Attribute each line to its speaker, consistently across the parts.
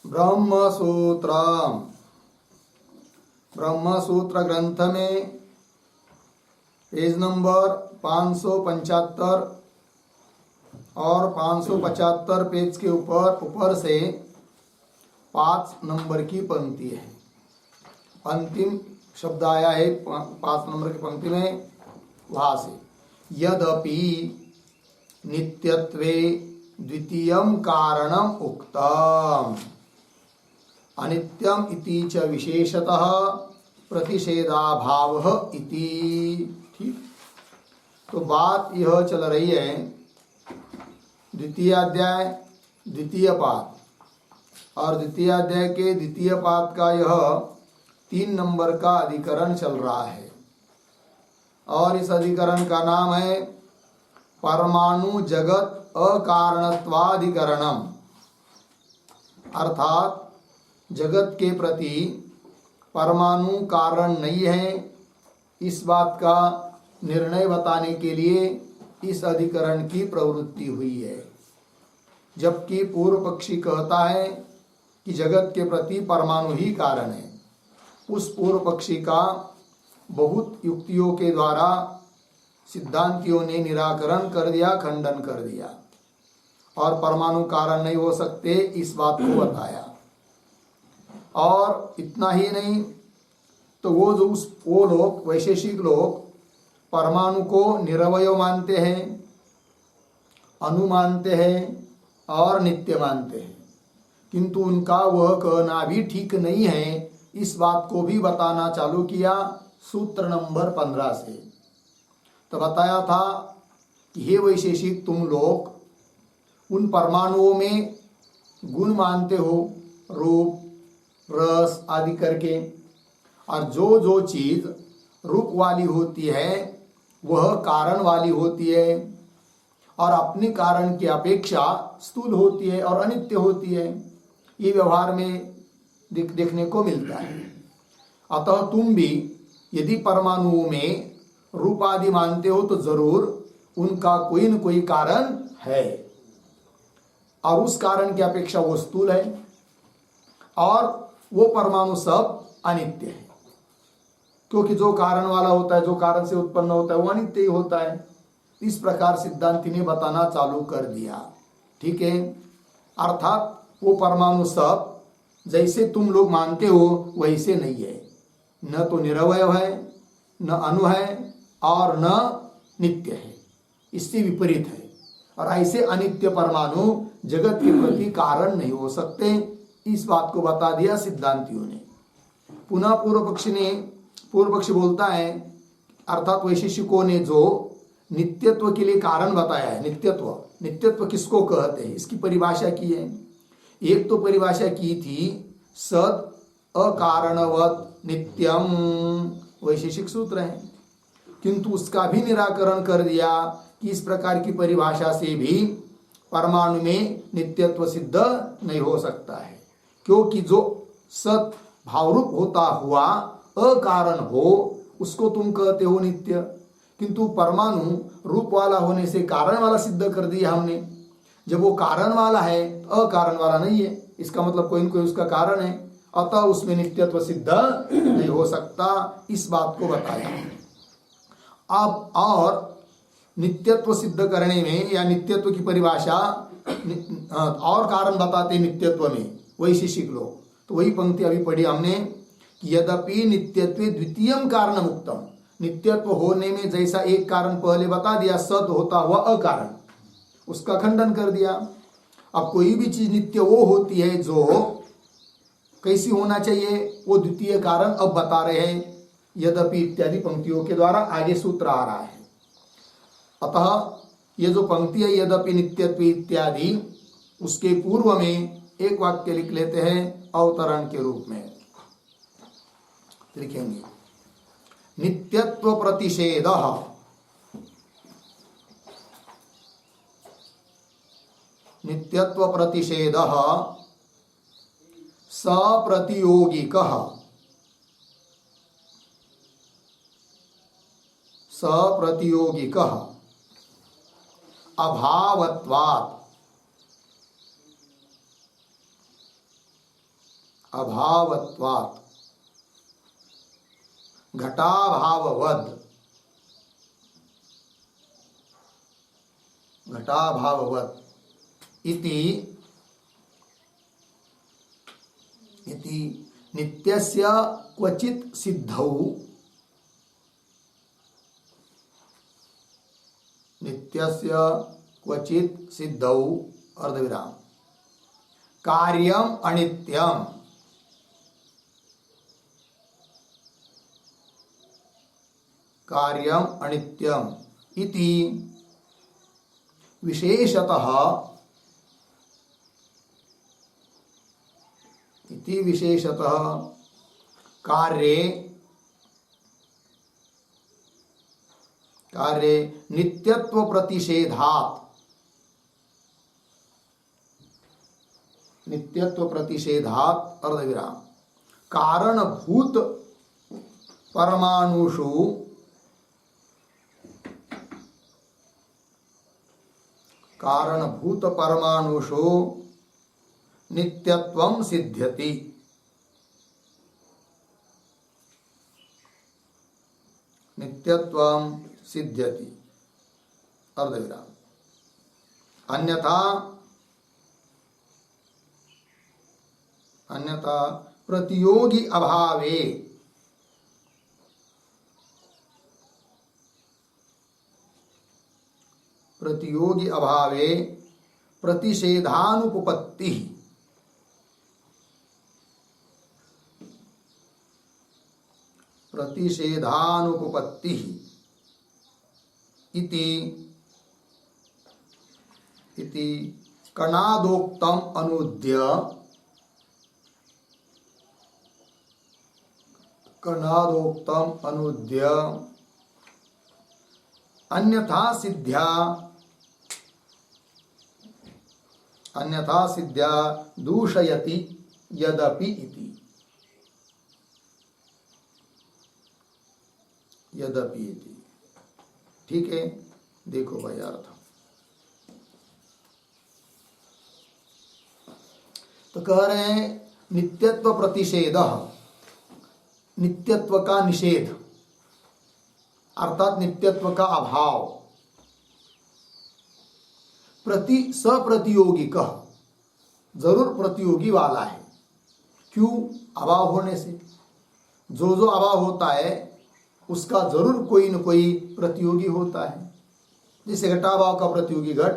Speaker 1: ब्रह्मसूत्र ब्रह्मसूत्र ग्रंथ में page number 575 और 575 पेज के ऊपर से 5 नंबर की पंक्ति है। अंतिम शब्द आया है 5 नंबर की पंक्ति में, वहां से यद्यपि नित्यत्वे द्वितीयं कारणम उक्तम अनित्यम इति च विशेषतः प्रतिषेधाभावः इति। ठीक, तो बात यह चल रही है द्वितीय अध्याय द्वितीय पाद, और द्वितीय अध्याय के द्वितीय पाद का यह 3 नंबर का अधिकरण चल रहा है, और इस अधिकरण का नाम है परमाणु जगत अकारणत्वाधिकरणम। अर्थात जगत के प्रति परमाणु कारण नहीं है, इस बात का निर्णय बताने के लिए इस अधिकरण की प्रवृत्ति हुई है। जबकि पूर्व पक्षी कहता है कि जगत के प्रति परमाणु ही कारण है। उस पूर्व पक्षी का बहुत युक्तियों के द्वारा सिद्धांतियों ने निराकरण कर दिया, खंडन कर दिया, और परमाणु कारण नहीं हो सकते इस बात को बताया। और इतना ही नहीं, तो वो लोग वैशेषिक लोग परमाणु को निरवय मानते हैं, अणु मानते हैं और नित्य मानते हैं, किंतु उनका वह कहना भी ठीक नहीं है। इस बात को भी बताना चालू किया सूत्र नंबर 15 से। तो बताया था कि हे वैशेषिक, तुम लोग उन परमाणुओं में गुण मानते हो, रूप रस आदि करके, और जो जो चीज रूप वाली होती है वह कारण वाली होती है, और अपने कारण की अपेक्षा स्थूल होती है और अनित्य होती है। ये व्यवहार में देखने को मिलता है। अतः तुम भी यदि परमाणुओं में रूप आदि मानते हो तो जरूर उनका कोई न कोई कारण है, और उस कारण की अपेक्षा वो स्थूल है, और वो परमाणु सब अनित्य है, क्योंकि जो कारण वाला होता है, जो कारण से उत्पन्न होता है, वो अनित्य ही होता है। इस प्रकार सिद्धांति ने बताना चालू कर दिया। ठीक है, अर्थात वो परमाणु सब जैसे तुम लोग मानते हो वैसे नहीं है, न तो निरवय है, न अणु है, और न नित्य है, इससे विपरीत है। और ऐसे अनित्य परमाणु जगत के प्रति कारण नहीं हो सकते, इस बात को बता दिया सिद्धांतियों ने। पुनः पूर्व पक्षी बोलता है, अर्थात वैशेषिकों ने जो नित्यत्व के लिए कारण बताया है, नित्यत्व किसको कहते हैं, इसकी परिभाषा की है। एक तो परिभाषा की थी सद अकारणवत नित्यम, वैशेषिक सूत्र है, किंतु उसका भी निराकरण कर दिया कि इस प्रकार की परिभाषा से भी परमाणु में नित्यत्व सिद्ध नहीं हो सकता है, क्योंकि जो सत भावरूप होता हुआ अकारण हो उसको तुम कहते हो नित्य, किंतु परमाणु रूप वाला होने से कारण वाला सिद्ध कर दिया हमने। जब वो कारण वाला है तो अकारण वाला नहीं है, इसका मतलब कोई न कोई उसका कारण है, अतः उसमें नित्यत्व सिद्ध नहीं हो सकता, इस बात को बताया। अब और नित्यत्व सिद्ध करने में या नित्यत्व की परिभाषा और कारण बताते नित्यत्व में वैशेषिक लोग, तो वही पंक्ति अभी पढ़ी हमने कि यद्यपि नित्यत्वे द्वितीयम कारणम उक्तम, नित्यत्व होने में जैसा एक कारण पहले बता दिया सद होता हुआ अकारण, उसका खंडन कर दिया। अब कोई भी चीज नित्य वो होती है जो कैसी होना चाहिए, वो द्वितीय कारण अब बता रहे हैं यद्यपि इत्यादि पंक्तियों के द्वारा, आगे सूत्र आ रहा है। अतः ये जो पंक्ति है यद्यपि नित्यत्व इत्यादि, उसके पूर्व में एक वाक्य लिख लेते हैं अवतरण के रूप में। लिखेंगे नित्यत्व प्रतिषेध, नित्यत्व प्रतिषेध सप्रतियोगिकः, सप्रतियोगिकः अभावत्वात् अभावत्वात् घटाभाववद घटाभाववद इति नित्यस्य क्वचित् सिद्धौ नित्यस्य क्वचित् सिद्धौ अर्धविराम कार्यम अनित्यम कार्यम अनित्यम इति विशेषतः कार्ये नित्यत्व प्रतिषेधात् अर्धविराम कारणभूत परमाणुषु नित्यत्वं सिद्ध्यति अर्धविराम अन्यथा प्रतियोगी अभावे प्रतिषेधानुपपत्ति इति कणादोक्तम अनुद्य अन्यथा सिद्ध्या दूषयति यदपि इति ठीक है। देखो भाई अर्थ तो कह रहे हैं नित्यत्व प्रतिषेध, नित्यत्व का निषेध अर्थात नित्यत्व का अभाव, सप्रतियोगी का जरूर प्रतियोगी वाला है। क्यों? अभाव होने से जो अभाव होता है उसका जरूर कोई न कोई प्रतियोगी होता है। जैसे घटाभाव का प्रतियोगी घट,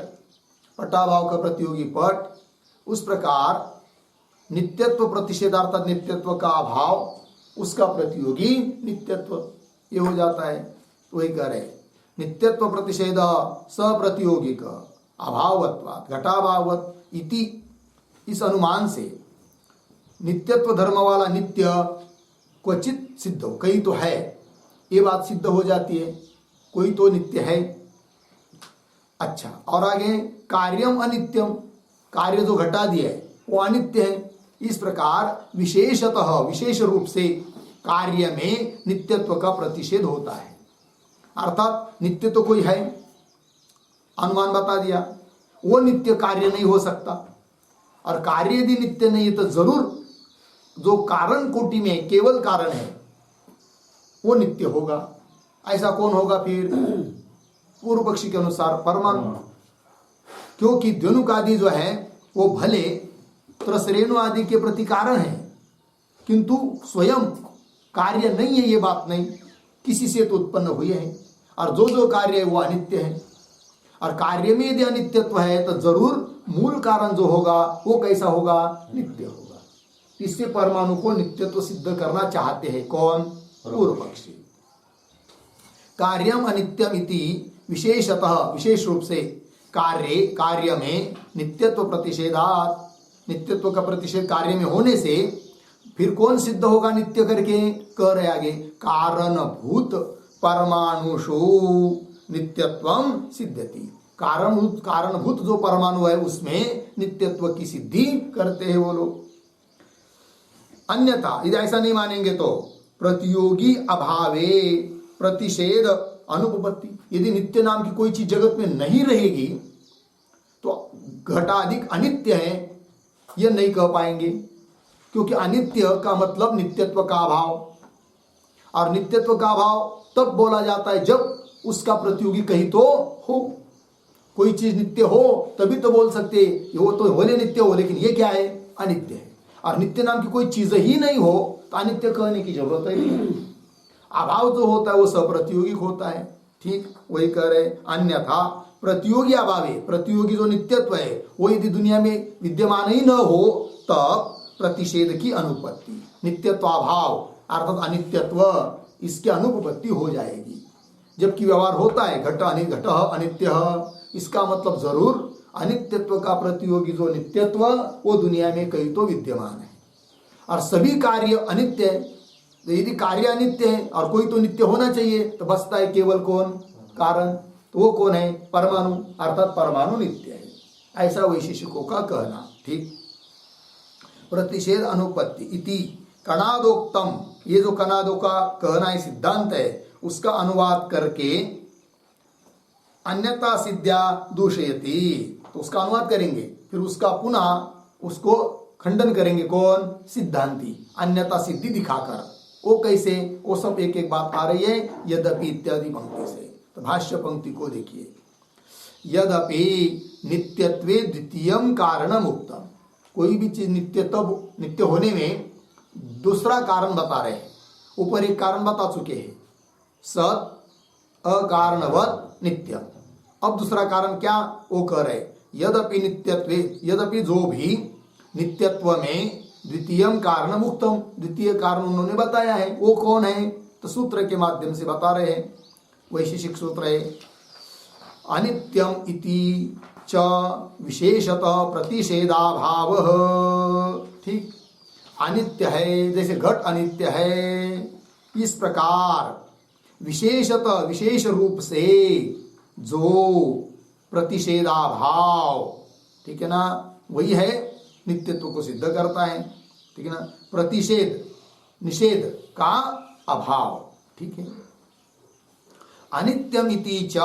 Speaker 1: पटाभाव का प्रतियोगी पट, उस प्रकार नित्यत्व प्रतिषेध अर्थात नित्यत्व का अभाव उसका प्रतियोगी नित्यत्व ये हो जाता है। तो वही कह रहे नित्यत्व प्रतिषेध सप्रतियोगी का अभावत्वात् घटाभाववत् इति, इस अनुमान से नित्यत्व धर्म वाला नित्य क्वचित सिद्ध हो, कहीं तो है ये बात सिद्ध हो जाती है, कोई तो नित्य है। अच्छा, और आगे कार्यम अनित्यम, कार्य जो घटा दिया है वो अनित्य है। इस प्रकार विशेषतः विशेष रूप से कार्य में नित्यत्व का प्रतिषेध होता है। अर्थात नित्य तो कोई है, अनुमान बता दिया, वो नित्य कार्य नहीं हो सकता। और कार्य यदि नित्य नहीं है तो जरूर जो कारण कोटि में केवल कारण है वो नित्य होगा। ऐसा कौन होगा फिर? पूर्व पक्षी के अनुसार परमाणु, क्योंकि द्वनुक आदि जो है वो भले त्रसरेणु आदि के प्रति कारण है किंतु स्वयं कार्य नहीं है, ये बात नहीं, किसी से तो उत्पन्न हुए हैं। और जो कार्य है वो अनित्य है। और कार्य में यदि अनित्यत्व है तो जरूर मूल कारण जो होगा वो कैसा होगा? नित्य होगा। इससे परमाणु को नित्यत्व सिद्ध करना चाहते हैं कौन? पूर्व पक्षी। कार्यम अनित्यम इति विशेषतः विशेष रूप से कार्य में नित्यत्व प्रतिषेधात्, नित्यत्व का प्रतिषेध कार्य में होने से फिर कौन सिद्ध होगा नित्य करके? कह रहे आगे कारणभूत परमाणुषु नित्यत्वम सिद्ध्यति। कारणभूत जो परमाणु है उसमें नित्यत्व की सिद्धि करते हैं वो लोग। अन्यथा यदि ऐसा नहीं मानेंगे तो प्रतियोगी अभावे प्रतिषेध अनुपपत्ति, यदि नित्य नाम की कोई चीज जगत में नहीं रहेगी तो घटाधिक अनित्य है यह नहीं कह पाएंगे। क्योंकि अनित्य का मतलब नित्यत्व का अभाव, और नित्यत्व का अभाव तब बोला जाता है जब उसका प्रतियोगी कहीं तो हो। कोई चीज नित्य हो तभी तो बोल सकते वो तो भले नित्य हो, लेकिन ये क्या है, अनित्य है। और नित्य नाम की कोई चीज ही नहीं हो तो अनित्य कहने की जरूरत ही नहीं है। अभाव जो होता है वो सप्रतियोगिक होता है। ठीक वही कह रहे, अन्यथा प्रतियोगी अभाव है। प्रतियोगी जो नित्यत्व है वो यदि दुनिया में विद्यमान ही न हो तब प्रतिषेध की अनुपत्ति, नित्यत्व अभाव अर्थात अनित्यत्व, इसकी अनुपत्ति हो जाएगी। जबकि व्यवहार होता है घट अनित्य, इसका मतलब जरूर अनित्यत्व का प्रतियोगी जो नित्यत्व वो दुनिया में कहीं तो विद्यमान है। और सभी कार्य अनित्य है, तो यदि कार्य अनित्य है और कोई तो नित्य होना चाहिए, तो बचता है केवल कौन, कारण। तो वो कौन है, परमाणु, अर्थात परमाणु नित्य है, ऐसा वैशेषिकों का कहना। ठीक, प्रतिषेध अनुपत्ति इति कणादोक्तम, ये जो कणादों का कहना है सिद्धांत है, उसका अनुवाद करके अन्यथा सिद्ध्या दूषयति, तो उसका अनुवाद करेंगे, फिर उसका पुनः उसको खंडन करेंगे कौन, सिद्धांती, अन्यथा सिद्धि दिखाकर। वो कैसे, वो सब एक एक बात आ रही है यद्यपि इत्यादि पंक्ति से। तो भाष्य पंक्ति को देखिए, यद्यपि नित्यत्वे द्वितीयम कारणम उक्तम, कोई भी चीज नित्य तब नित्य होने में दूसरा कारण बता रहे हैं। ऊपर एक कारण बता चुके हैं, सत अकारणवत नित्य। अब दूसरा कारण क्या, वो कह रहे यद्यपि नित्यत्वे, यद्यपि जो भी नित्यत्व में द्वितीयम कारणम उक्तम, द्वितीय कारण उन्होंने बताया है, वो कौन है, तो सूत्र के माध्यम से बता रहे हैं। वैशेषिक सूत्र है, अनित्यम इति च विशेषतः प्रतिषेधाभाव। ठीक, अनित्य है जैसे घट अनित्य है, इस प्रकार विशेषतः विशेष रूप से जो प्रतिषेधाभाव, ठीक है ना, वही है नित्यत्व को सिद्ध करता है। ठीक है ना, प्रतिषेध निषेध का अभाव। ठीक है, अनित्यमिति च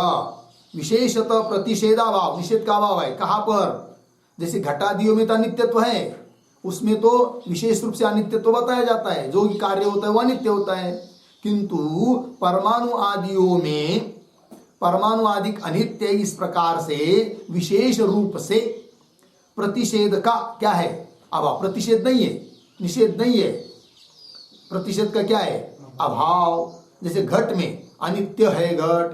Speaker 1: विशेषतः प्रतिषेधाभाव, निषेध का अभाव है। कहाँ पर, जैसे घटादियों में तो अनित्यत्व है, उसमें तो विशेष रूप से अनित्यत्व बताया जाता है, जो कार्य होता है वो अनित्य होता है। किंतु परमाणु आदियों में परमाणु आदि अनित्य, इस प्रकार से विशेष रूप से प्रतिषेध का क्या है, अभाव। प्रतिषेध नहीं है, निषेध नहीं है, प्रतिषेध का क्या है, अभाव। जैसे घट में अनित्य है घट,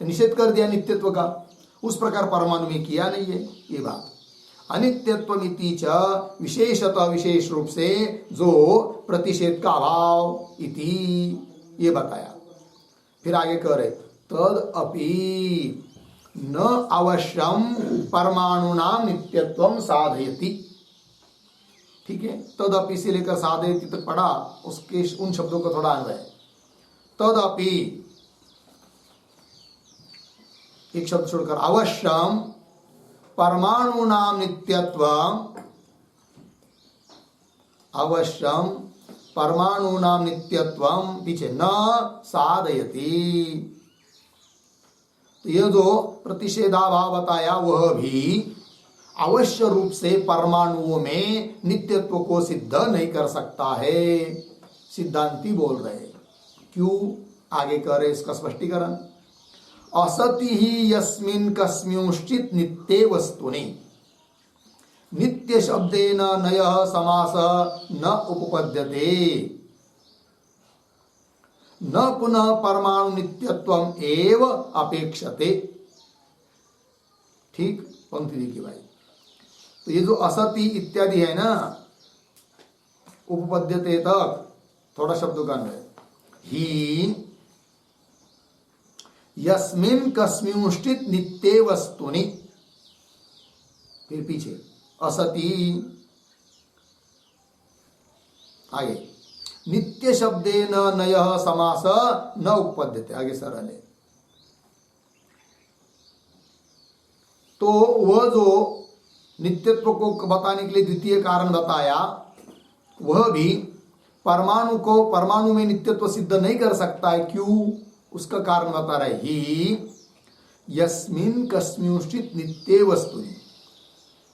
Speaker 1: तो निषेध कर दिया नित्यत्व का, उस प्रकार परमाणु में किया नहीं है ये बात। अनित्यत्वमिति च विशेषतः विशेष रूप से जो प्रतिषेध का अभाव इति, ये बताया। फिर आगे कह रहे तद अपि न अवश्यम परमाणुनाम नित्यत्वम साधयति। ठीक है, तदपि से लेकर साधयति तक पढ़ा, उसके उन शब्दों का थोड़ा अन्वय। तदपि एक शब्द छोड़कर, अवश्यम परमाणुनाम नित्यत्वम, अवश्यम परमाणुनाम नित्यत्वम पीछे न साधयति। तो यह जो प्रतिषेधाभाव बताया वह भी अवश्य रूप से परमाणुओं में नित्यत्व को सिद्ध नहीं कर सकता है, सिद्धांती बोल रहे। क्यों, आगे कह रहे इसका स्पष्टीकरण। असति ही यस्मिन् कस्मिंश्चित् नित्ये वस्तुनि, नित्य शब्देन नयः समास न उपपद्यते, न पुनः परमाणु नित्यत्वम एव अपेक्षते। ठीक, पंक्ति देखिए भाई, तो ये जो असति इत्यादि है ना, उपपद्यते तक थोड़ा शब्दों का अन्वय, ही यस्मिन् कस्मिंश्चित् नित्ये वस्तुनि, फिर पीछे असति, आगे नित्य शब्देन नयः समास न उपपद्यते, आगे सरल है। तो वह जो नित्यत्व को बताने के लिए द्वितीय कारण बताया, वह भी परमाणु को परमाणु में नित्यत्व सिद्ध नहीं कर सकता है। क्यों, उसका कारण बता रहे, ही यस्मिन् कस्मिंश्चित् नित्ये वस्तुनि,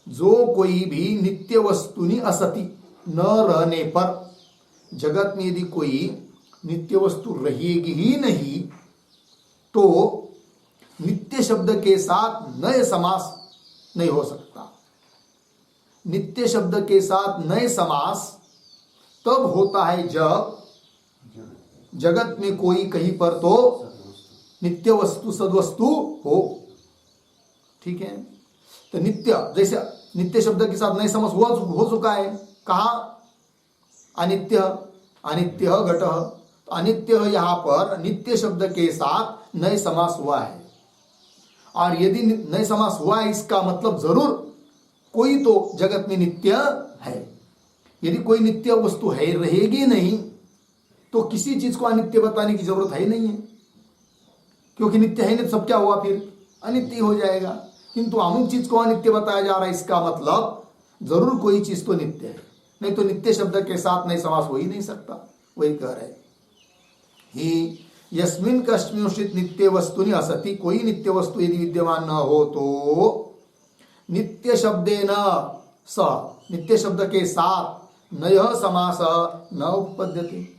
Speaker 1: जो कोई भी नित्य वस्तुनि असति, न रहने पर, जगत में यदि कोई नित्य वस्तु रहेगी ही नहीं तो नित्य शब्द के साथ नए समास नहीं हो सकता। नित्य शब्द के साथ नए समास तब होता है जब जगत में कोई कहीं पर तो नित्य वस्तु सद्वस्तु हो। ठीक है, तो नित्य, जैसे नित्य शब्द के साथ नए समास हो चुका है, कहा अनित्य, अनित्य घट, तो अनित्य यहां पर नित्य शब्द के साथ नए समास हुआ है। और यदि नए समास हुआ है इसका मतलब जरूर कोई तो जगत में नित्य है। यदि कोई नित्य वस्तु है रहेगी नहीं तो किसी चीज को अनित्य बताने की जरूरत है नहीं है, क्योंकि नित्य है नहीं, सब क्या हुआ फिर अनित्य हो जाएगा। किंतु अमुक चीज को अनित्य बताया जा रहा है, इसका मतलब जरूर कोई चीज तो नित्य है, नहीं तो नित्य शब्द के साथ नहीं समास हो ही नहीं सकता। वही कह रहे ही यस्मिन कस्मिंश्चित् नित्य वस्तुनि असति, कोई नित्य वस्तु यदि विद्यमान न हो तो नित्य शब्देन स, नित्य शब्द के साथ नय समास न उपपद्यते।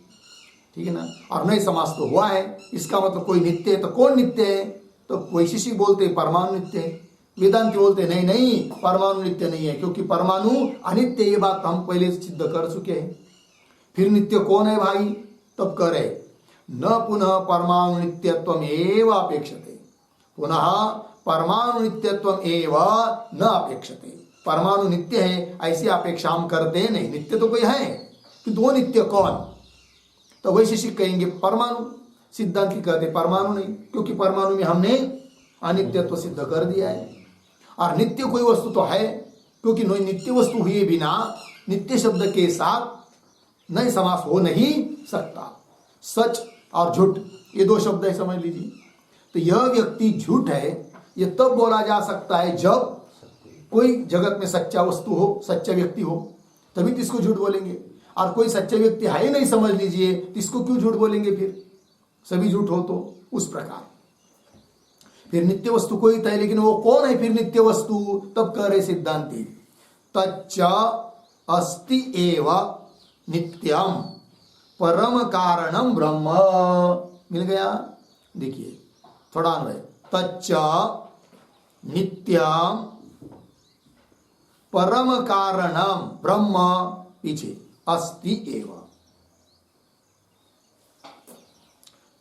Speaker 1: ठीक है ना, और नए समास तो हुआ है, इसका मतलब कोई नित्य है। तो कौन नित्य है? तो वैशेषिक बोलते परमाणु नित्य है, वेदांति बोलते नहीं नहीं परमाणु नित्य नहीं है, क्योंकि परमाणु अनित्य, ये बात हम पहले सिद्ध कर चुके हैं। फिर नित्य कौन है भाई? तब कह रहे न पुनः परमाणु नित्यत्व एव अपेक्षते, पुनः परमाणु नित्यत्व एव न अपेक्षते। परमाणु नित्य है ऐसी अपेक्षा हम करते नहीं, नित्य तो कोई है किंतु वो नित्य कौन? तो वैशेषिक कहेंगे परमाणु, सिद्धांति कहते परमाणु नहीं, क्योंकि परमाणु में हमने अनित्यत्व सिद्ध कर दिया है। और नित्य कोई वस्तु तो है, क्योंकि नित्य वस्तु हुए बिना नित्य शब्द के साथ नए समास हो नहीं सकता। सच और झूठ ये दो शब्द है, समझ लीजिए। तो यह व्यक्ति झूठ है, यह तब बोला जा सकता है जब कोई जगत में सच्चा वस्तु हो, सच्चा व्यक्ति हो, तभी तो इसको झूठ बोलेंगे। और कोई सच्चा व्यक्ति है ही नहीं, समझ लीजिए, तो इसको क्यों झूठ बोलेंगे? फिर सभी झूठ हो तो उस प्रकार फिर नित्य वस्तु कोई तो है, लेकिन वो कौन है फिर नित्य वस्तु? तब कह रहे सिद्धांति तच्च अस्ति एव नित्यम परम कारणम ब्रह्म। मिल गया? देखिए थोड़ा अन्वय, तच्च नित्यम परम कारणम ब्रह्म, पीछे अस्ति एव।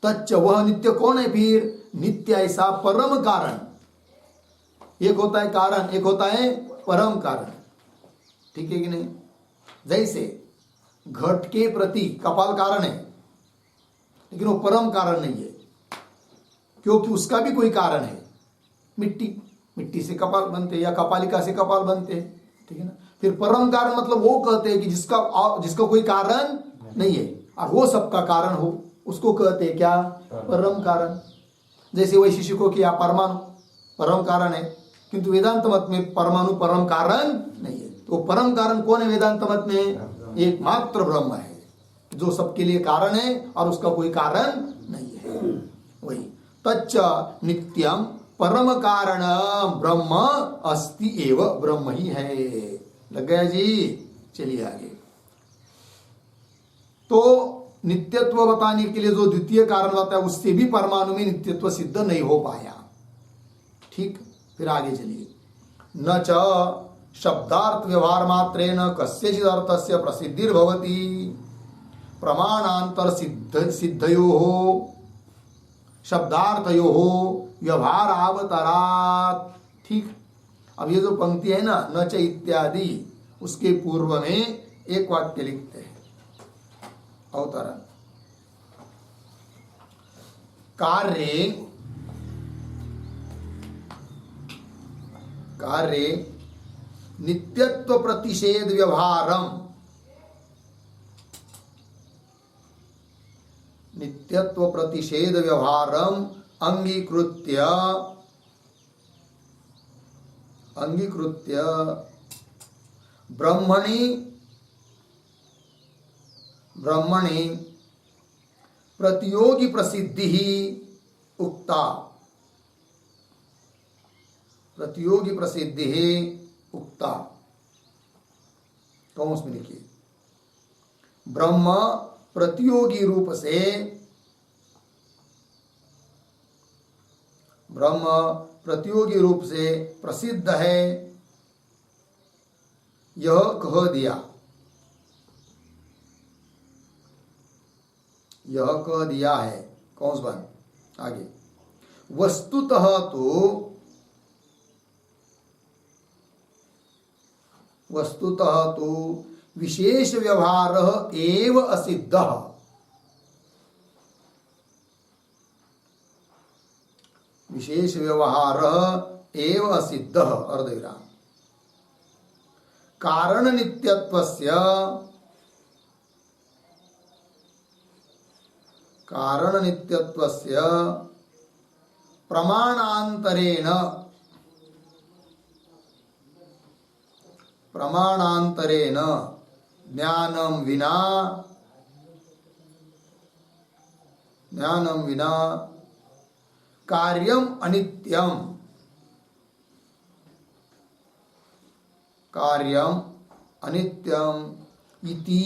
Speaker 1: तच्च वह नित्य कौन है फिर? नित्य ऐसा परम कारण। एक होता है कारण, एक होता है परम कारण। ठीक है कि नहीं? जैसे घट के प्रति कपाल कारण है, लेकिन वो परम कारण नहीं है, क्योंकि उसका भी कोई कारण है। मिट्टी, मिट्टी से कपाल बनते या कपालिका से कपाल बनते हैं। ठीक है ना? फिर परम कारण मतलब वो कहते हैं कि जिसका कोई कारण नहीं है और वो सबका कारण हो, उसको कहते हैं क्या? परम कारण। जैसे वैशेषिकों की परमाणु परम कारण है, किंतु वेदांत मत में परमाणु परम कारण नहीं है। तो परम कारण कौन है वेदांत मत में? एकमात्र ब्रह्म है, जो सबके लिए कारण है और उसका कोई कारण नहीं है। वही तच्च नित्यम परम कारण ब्रह्म अस्ति एव, ब्रह्म ही है। लग गया जी? चलिए आगे। तो नित्यत्व बताने के लिए जो द्वितीय कारण होता है, उससे भी परमाणु में नित्यत्व सिद्ध नहीं हो पाया। ठीक, फिर आगे चलिए। न च शब्दार्थ व्यवहार मात्रेण कस्यचित् अर्थस्य प्रसिद्धिर्भवति प्रमाणांतर सिद्धयोः शब्दार्थयोः व्यवहार अवतरात्। ठीक, अब ये जो पंक्ति है ना, न च इत्यादि, उसके पूर्व में एक वाक्य लिखते हैं, अवतरण। कार्य नित्यत्व प्रतिषेध व्यवहारम, नित्यत्व प्रतिषेध व्यवहारम अंगीकृत्य ब्रह्मणि प्रतियोगी प्रसिद्धि उक्ता, प्रतियोगी प्रसिद्धि उक्ता। कौन उसमें लिखिए ब्रह्म प्रतियोगी रूप से, ब्रह्म प्रतियोगी रूप से प्रसिद्ध है, यह कह दिया, यह कह दिया है। कौन सा आगे, वस्तुतः तो, वस्तुतः तो विशेष व्यवहार एव असिद्ध, विशेष व्यवहार एव असिद्ध, अर्धविराम। कारण नित्यत्वस्य, कारण नित्यत्वस्य प्रमाणांतरेण, प्रमाणांतरेण ज्ञानम विना, ज्ञानम विना कार्यम अनित्यम, कार्यम अनित्यम इति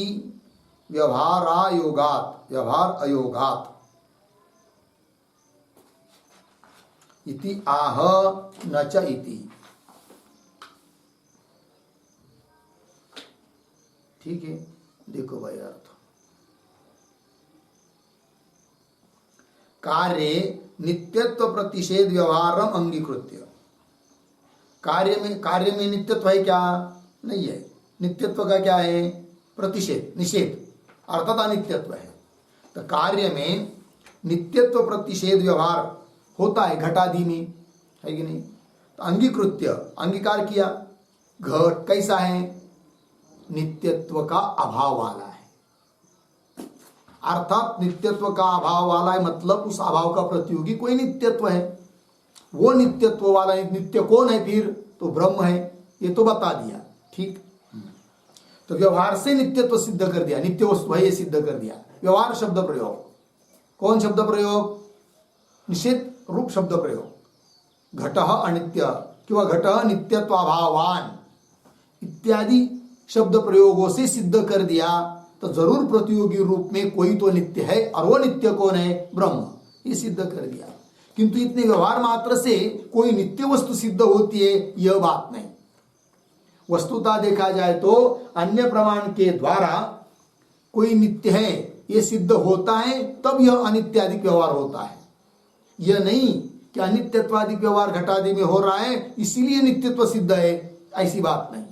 Speaker 1: व्यवहारायोगात्, व्यवहार अयोगात् इति आह न च इति। ठीक है, देखो भाई अर्थ, कार्य नित्यत्व प्रतिषेध व्यवहारम अंगीकृत्य, कार्य में नित्यत्व है क्या? नहीं है। नित्यत्व का क्या है? प्रतिषेध, निषेध, अर्थात अनित्यत्व है। तो कार्य में नित्यत्व प्रतिषेध व्यवहार होता है घटादि में, है कि नहीं? तो अंगीकृत्य, अंगीकार किया, घट कैसा है? नित्यत्व का अभाव वाला है, अर्थात नित्यत्व का अभाव वाला है, मतलब उस अभाव का प्रतियोगी कोई नित्यत्व है। वो नित्यत्व वाला नित्य कौन है फिर? तो ब्रह्म है, ये तो बता दिया। ठीक, तो व्यवहार से नित्यत्व सिद्ध कर दिया, नित्य वस्तु है ये सिद्ध कर दिया। व्यवहार शब्द प्रयोग, कौन शब्द प्रयोग? निषेध रूप शब्द प्रयोग। घटः अनित्य किंवा घटः नित्यत्वाभावान इत्यादि शब्द प्रयोगों से सिद्ध कर दिया। तो जरूर प्रतियोगी रूप में कोई तो नित्य है, और वो नित्य कौन है? ब्रह्म, ये सिद्ध कर दिया। किंतु इतने व्यवहार मात्र से कोई नित्य वस्तु सिद्ध होती है, यह बात नहीं। वस्तुतः देखा जाए तो अन्य प्रमाण के द्वारा कोई नित्य है ये सिद्ध होता है, तब यह अनित्यादि व्यवहार होता है। यह नहीं कि अनित्यत्वादि व्यवहार घटादि में हो रहा है इसीलिए नित्यत्व सिद्ध है, ऐसी बात नहीं।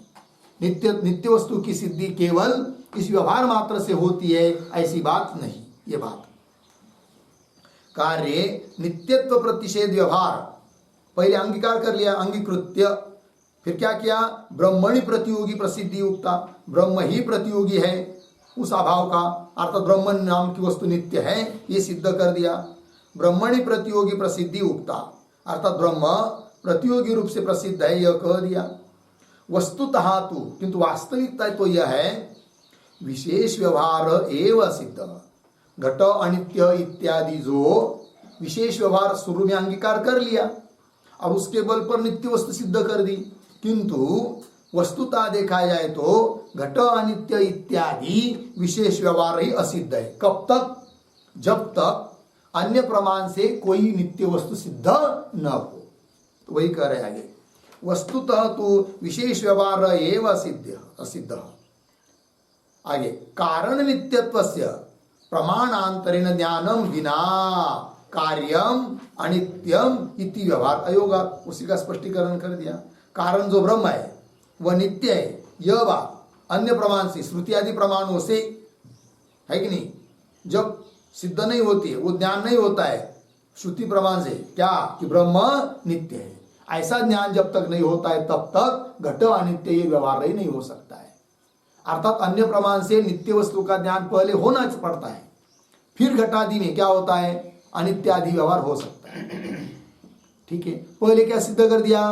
Speaker 1: नित्य वस्तु की सिद्धि केवल इस व्यवहार मात्र से होती है, ऐसी बात नहीं। ये बात कार्य नित्यत्व प्रतिषेध व्यवहार पहले अंगीकार कर लिया, अंगीकृत्य, फिर क्या किया? ब्रह्मणि प्रतियोगी प्रसिद्धि उक्ता, ब्रह्म ही प्रतियोगी है उस अभाव का, अर्थात ब्रह्मण नाम की वस्तु नित्य है, ये सिद्ध कर दिया। ब्रह्मणि प्रतियोगी प्रसिद्धि उक्ता, अर्थात ब्रह्म प्रतियोगी रूप से प्रसिद्ध है, यह कह दिया। वस्तुतः तो, किंतु वास्तविकता तो यह है, विशेष व्यवहार एवं सिद्ध, घट अनित्य इत्यादि जो विशेष व्यवहार शुरू में अंगीकार कर लिया और उसके बल पर नित्य वस्तु सिद्ध कर दी। किंतु वस्तुतः देखा जाए तो घट अनित्य इत्यादि विशेष व्यवहार ही असिद्ध है। कब तक? जब तक अन्य प्रमाण से कोई नित्य वस्तु सिद्ध न हो। तो वही कह रहे आगे, वस्तुतः तो विशेष व्यवहार एवं असिद्ध। आगे, कारण नित्यत्वस्य प्रमाणांतरेण ज्ञानम विना कार्यम अनित्यम इति व्यवहार अयोगा, उसी का स्पष्टीकरण कर दिया। कारण जो ब्रह्म है वह नित्य है, यह बात अन्य प्रमाण से, श्रुति आदि प्रमाणों से, है कि नहीं, जब सिद्ध नहीं होती है, वो ज्ञान नहीं होता है श्रुति प्रमाण से, क्या कि ब्रह्म नित्य है। ऐसा ज्ञान जब तक नहीं होता है तब तक घट अनित्य ये व्यवहार ही नहीं हो सकता है। अर्थात अन्य प्रमाण से नित्य वस्तु का ज्ञान पहले होना पड़ता है, फिर घटादि में क्या होता है? अनित्यादि व्यवहार हो सकता है। ठीक है, पहले क्या सिद्ध कर दिया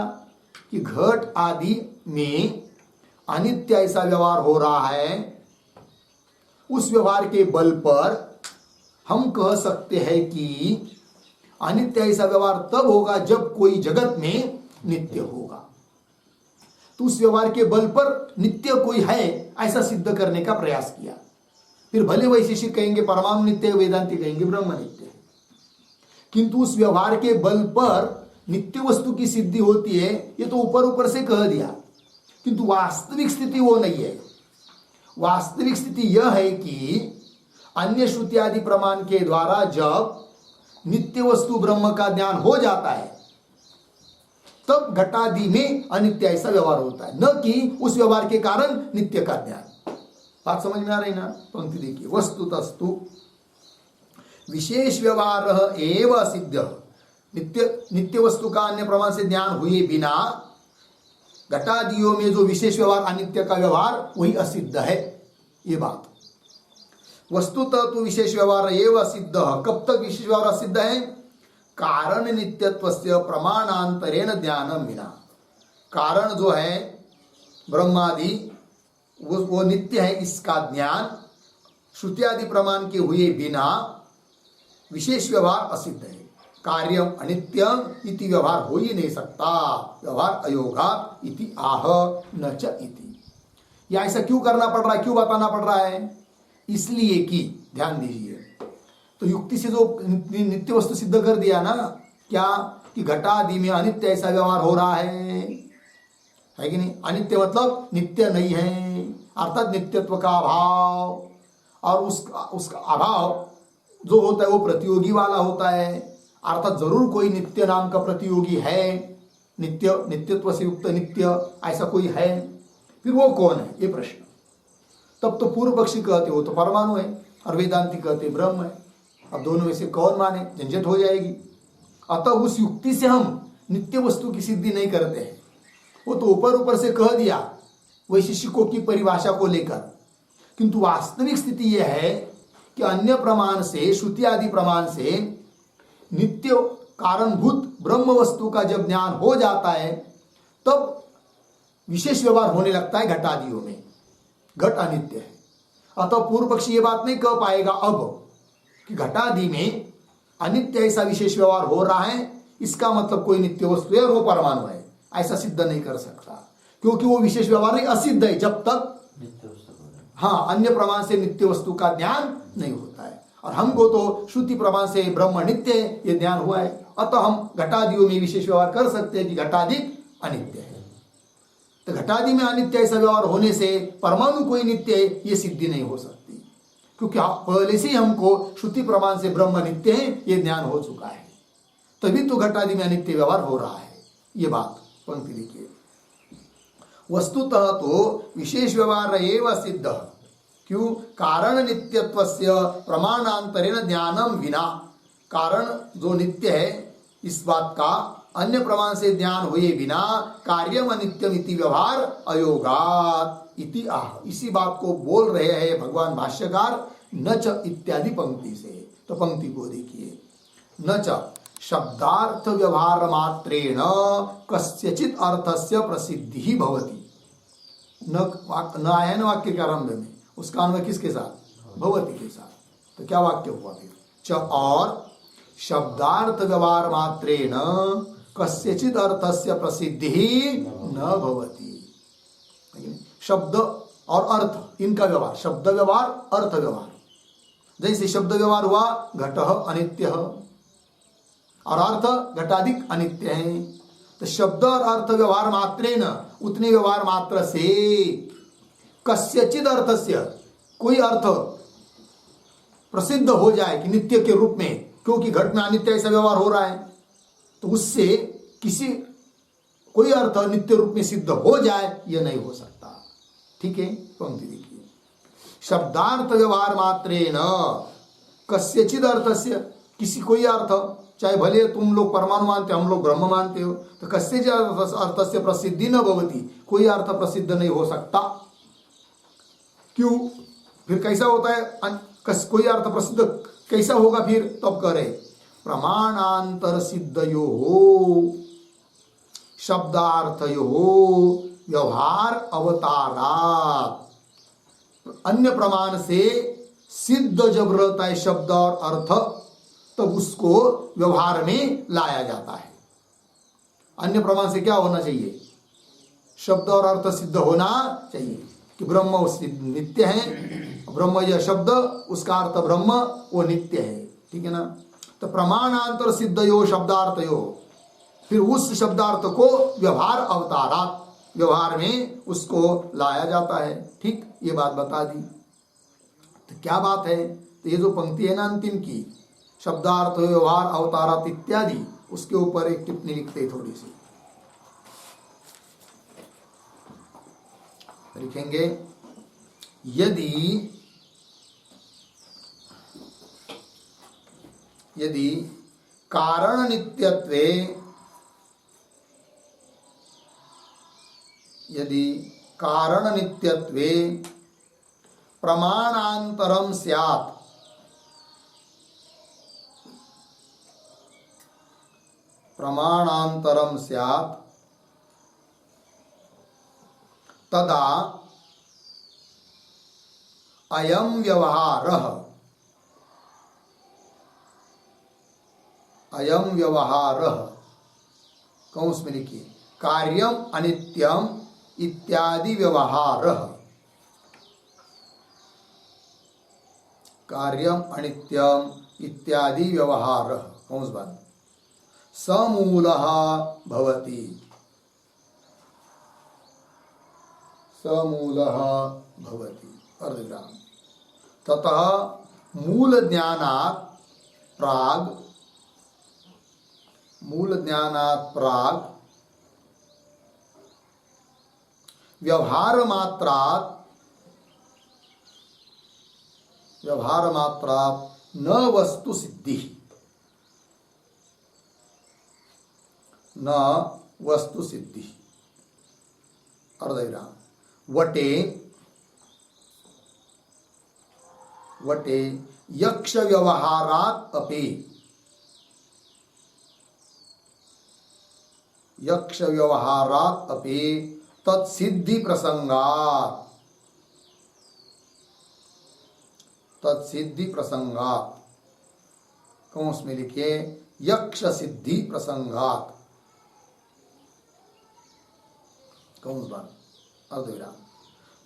Speaker 1: कि घट आदि में अनित्य ऐसा व्यवहार हो रहा है, उस व्यवहार के बल पर हम कह सकते हैं कि अनित्य ऐसा व्यवहार तब होगा जब कोई जगत में नित्य होगा। तो उस व्यवहार के बल पर नित्य कोई है ऐसा सिद्ध करने का प्रयास किया। फिर भले वैशेषिक कहेंगे परमाणु नित्य है, वेदांती कहेंगे ब्रह्म नित्य है, किंतु उस व्यवहार के बल पर नित्य वस्तु की सिद्धि होती है, ये तो ऊपर ऊपर से कह दिया, किंतु वास्तविक स्थिति वो नहीं है। वास्तविक स्थिति यह है कि अन्य श्रुति आदि प्रमाण के द्वारा जब नित्य वस्तु ब्रह्म का ज्ञान हो जाता है तब घटादि में अनित्य ऐसा व्यवहार होता है, न कि उस व्यवहार के कारण नित्य का ज्ञान। बात समझ में आ रही ना? पंक्ति देखिए, वस्तुतस्तु विशेष व्यवहार एवं सिद्ध, नित्य वस्तु का अन्य प्रमाण से ज्ञान हुए बिना घटादियों में जो विशेष व्यवहार अनित्य का व्यवहार वही असिद्ध है। ये बात वस्तुतः तो विशेष व्यवहार एवं सिद्ध। कब तक विशेष व्यवहार असिद्ध है? कारण नित्यत्वस्य प्रमाणांतरेण ज्ञानम विना। कारण जो है ब्रह्मादि वो नित्य है, इसका ज्ञान श्रुति आदि प्रमाण के हुए बिना विशेष व्यवहार असिद्ध है। कार्यम अनित्यम इति व्यवहार हो ही नहीं सकता, व्यवहार अयोगा इति आह न च इति। या ऐसा क्यों करना पड़ रहा है, क्यों बताना पड़ रहा है? इसलिए कि ध्यान दीजिए, तो युक्ति से जो नित्य वस्तु सिद्ध कर दिया ना, क्या कि घटादि में अनित्य ऐसा व्यवहार हो रहा है कि नहीं? अनित्य मतलब नित्य नहीं है, अर्थात नित्यत्व का अभाव, और उसका अभाव जो होता है वो प्रतियोगी वाला होता है, अर्थात जरूर कोई नित्य नाम का प्रतियोगी है, नित्यत्व से युक्त नित्य ऐसा कोई है, फिर वो कौन है ये प्रश्न। तब तो पूर्व पक्षी कहते हो तो परमाणु है और वेदांती कहते ब्रह्म है। अब दोनों में से कौन माने, झंझट हो जाएगी। अतः उस युक्ति से हम नित्य वस्तु की सिद्धि नहीं करते हैं, वो तो ऊपर ऊपर से कह दिया वैशेषिकों की परिभाषा को लेकर, किंतु वास्तविक स्थिति यह है कि अन्य प्रमाण से, श्रुति आदि प्रमाण से नित्य कारणभूत ब्रह्म वस्तु का जब ज्ञान हो जाता है तब विशेष व्यवहार होने लगता है घटादियों में। घट अनित्य है, अतः पूर्व पक्षी ये बात नहीं कह पाएगा अब कि घटादि में अनित्य ऐसा विशेष व्यवहार हो रहा है, इसका मतलब कोई नित्य वस्तु है और वो परमाणु है, ऐसा सिद्ध नहीं कर सकता, क्योंकि वो विशेष व्यवहार ही असिद्ध है जब तक अन्य प्रमाण से नित्य वस्तु का ज्ञान नहीं होता है। और हमको तो श्रुति प्रमाण से ब्रह्म नित्य है ये ज्ञान हुआ है, अतः हम घटादियों में विशेष व्यवहार कर सकते हैं कि घटादि अनित्य है। तो घटादि में अनित्य ऐसा व्यवहार होने से परमाणु कोई नित्य है ये सिद्धि नहीं हो सकती, क्योंकि पहले से ही हमको श्रुति प्रमाण से ब्रह्म नित्य है ये ज्ञान हो चुका है, तभी तो घटादि में अनित्य व्यवहार हो रहा है। ये बात पंक्ति लिखिए, वस्तुतः तो विशेष व्यवहार एवं सिद्ध। क्यों? कारण नित्यत्वस्य प्रमाणांतरेण ज्ञानम विना। कारण जो नित्य है इस बात का अन्य प्रमाण से ज्ञान हुए बिना कार्यम अनित्यम इति व्यवहार अयोगात इति आह। इसी बात को बोल रहे हैं भगवान भाष्यकार न च इत्यादि पंक्ति से। तो पंक्ति को देखिए, न च शब्दार्थ व्यवहार मात्रेण कस्यचित अर्थस्य प्रसिद्धि भवति। न आया ना वाक्य के आरंभ में, उसका अन्वय किसके साथ? भवति के साथ। तो क्या वाक्य हुआ फिर? च और शब्दार्थ व्यवहार मात्रेण कस्यचित अर्थस्य प्रसिद्धि न भवति। शब्द और अर्थ इनका व्यवहार, शब्द व्यवहार अर्थ व्यवहार, जैसे शब्द व्यवहार हुआ घटः अनित्य और अर्थ घटाधिक अनित्य है, तो शब्द और अर्थ व्यवहार मात्रेण उतने व्यवहार मात्र से कस्यचित अर्थस्य कोई अर्थ प्रसिद्ध हो जाए कि नित्य के रूप में, क्योंकि घट में अनित्य ऐसा व्यवहार हो रहा है, तो उससे किसी कोई अर्थ नित्य रूप में सिद्ध हो जाए यह नहीं हो सकता। ठीक है, पंक्ति देखिए, शब्दार्थ व्यवहार मात्रेण कस्यचित अर्थस्य, किसी कोई अर्थ, चाहे भले तुम लोग परमाणु मानते हो हम लोग ब्रह्म मानते हो, तो कस्यचित अर्थस्य प्रसिद्धि न भवति, कोई अर्थ प्रसिद्ध नहीं हो सकता। क्यों? फिर कैसा होता है? कोई अर्थ प्रसिद्ध कैसा होगा फिर? तब कह रहे प्रमाणांतर सिद्धयो शब्दार्थयो व्यवहार अवतारात। अन्य प्रमाण से सिद्ध जब रहता है शब्द और अर्थ, तब उसको व्यवहार में लाया जाता है। अन्य प्रमाण से क्या होना चाहिए? शब्द और अर्थ सिद्ध होना चाहिए। कि ब्रह्म नित्य है, ब्रह्म यह शब्द उसका अर्थ ब्रह्म वो नित्य है, ठीक है ना। तो प्रमाणांतर सिद्धयो शब्दार्थयो, फिर उस शब्दार्थ को व्यवहार अवतारात, व्यवहार में उसको लाया जाता है, ठीक, ये बात बता दी। तो क्या बात है, तो ये जो पंक्ति है ना अंतिम की, शब्दार्थ व्यवहार अवतारात इत्यादि, उसके ऊपर एक टिप्पणी लिखते थोड़ी सी लिखेंगे। यदि कारण नित्यत्वे, यदि कारण नित्यत्वे प्रमाणांतरम स्यात्, प्रमाणांतरम स्यात् तदा अयं व्यवहारः, अयं व्यवहारः कौंस में लिखिए, कार्यम अनित्यम इत्यादि व्यवहारः, कार्यम अनित्यम इत्यादि व्यवहारः कौंस बात समूलः भवति, समूलः भवति अर्धविराम। ततः मूल ज्ञानात् प्राग, मूल ज्ञानात् प्राग व्यवहार मात्रात्, व्यवहार मात्रात् न वस्तु सिद्धि, न वस्तु सिद्धि अर्धविराम। वटे, वटे यक्ष व्यवहारात् अपि, यक्ष व्यवहारात् अपि तत्सिद्धि प्रसंगात्, तत्सिद्धि प्रसंगात् कौंस में लिखिए यक्ष सिद्धि प्रसंगात्, कौंस बात अर्धविराम।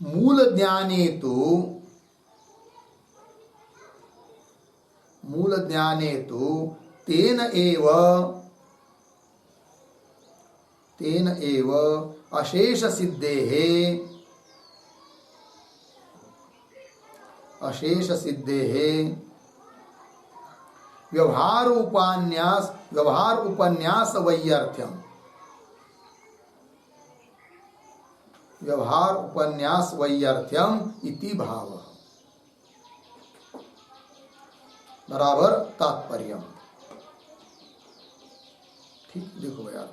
Speaker 1: मूल ज्ञाने तो, मूल ज्ञाने तो तेन एव, तेन एव अशेष सिद्धेः, अशेष सिद्धेः व्यवहार उपन्यास, व्यवहार उपन्यास वैयर्थ्यम, व्यवहार उपन्यास वैयर्थ्यम इति भाव बराबर तात्पर्य, ठीक, देखो भैया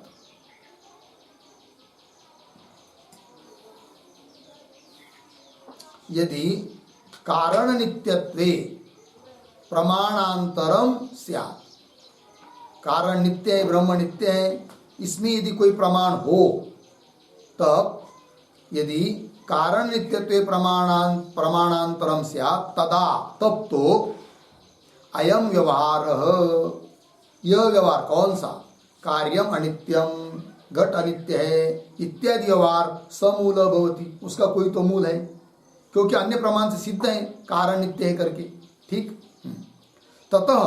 Speaker 1: यदि कारण नित्यत्वे प्रमाणांतरम स्यात्, कारण नित्य है, ब्रह्म नित्य है, इसमें यदि कोई प्रमाण हो तब, यदि कारण नित्यत्वे प्रमाणांतरम स्यात् तदा, तब तो अयम व्यवहार, यह व्यवहार कौन सा, कार्यम अनित्यम, घट अनित्य है इत्यादि व्यवहार समूल भवति, उसका कोई तो मूल है, क्योंकि अन्य प्रमाण से सिद्ध है कारण नित्य है करके, ठीक। ततः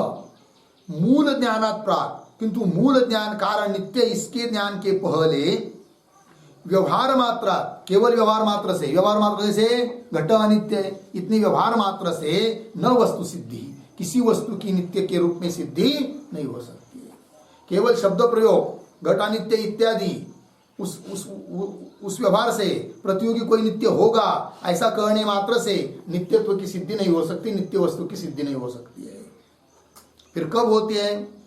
Speaker 1: मूल ज्ञानात् प्राक, किंतु मूल ज्ञान कारण नित्य इसके ज्ञान के पहले व्यवहार मात्रा, केवल व्यवहार मात्र से, व्यवहार मात्र से घट अनित्य है, इतनी व्यवहार मात्र से न वस्तु सिद्धि, किसी वस्तु की नित्य के रूप में सिद्धि नहीं हो सकती है। केवल शब्द प्रयोग घट अनित्य इत्यादि उस व्यवहार से प्रतियोगी कोई नित्य होगा ऐसा कहने मात्र से नित्यत्व की सिद्धि नहीं हो सकती, नित्य वस्तु की सिद्धि नहीं हो सकती है। फिर कब होती है,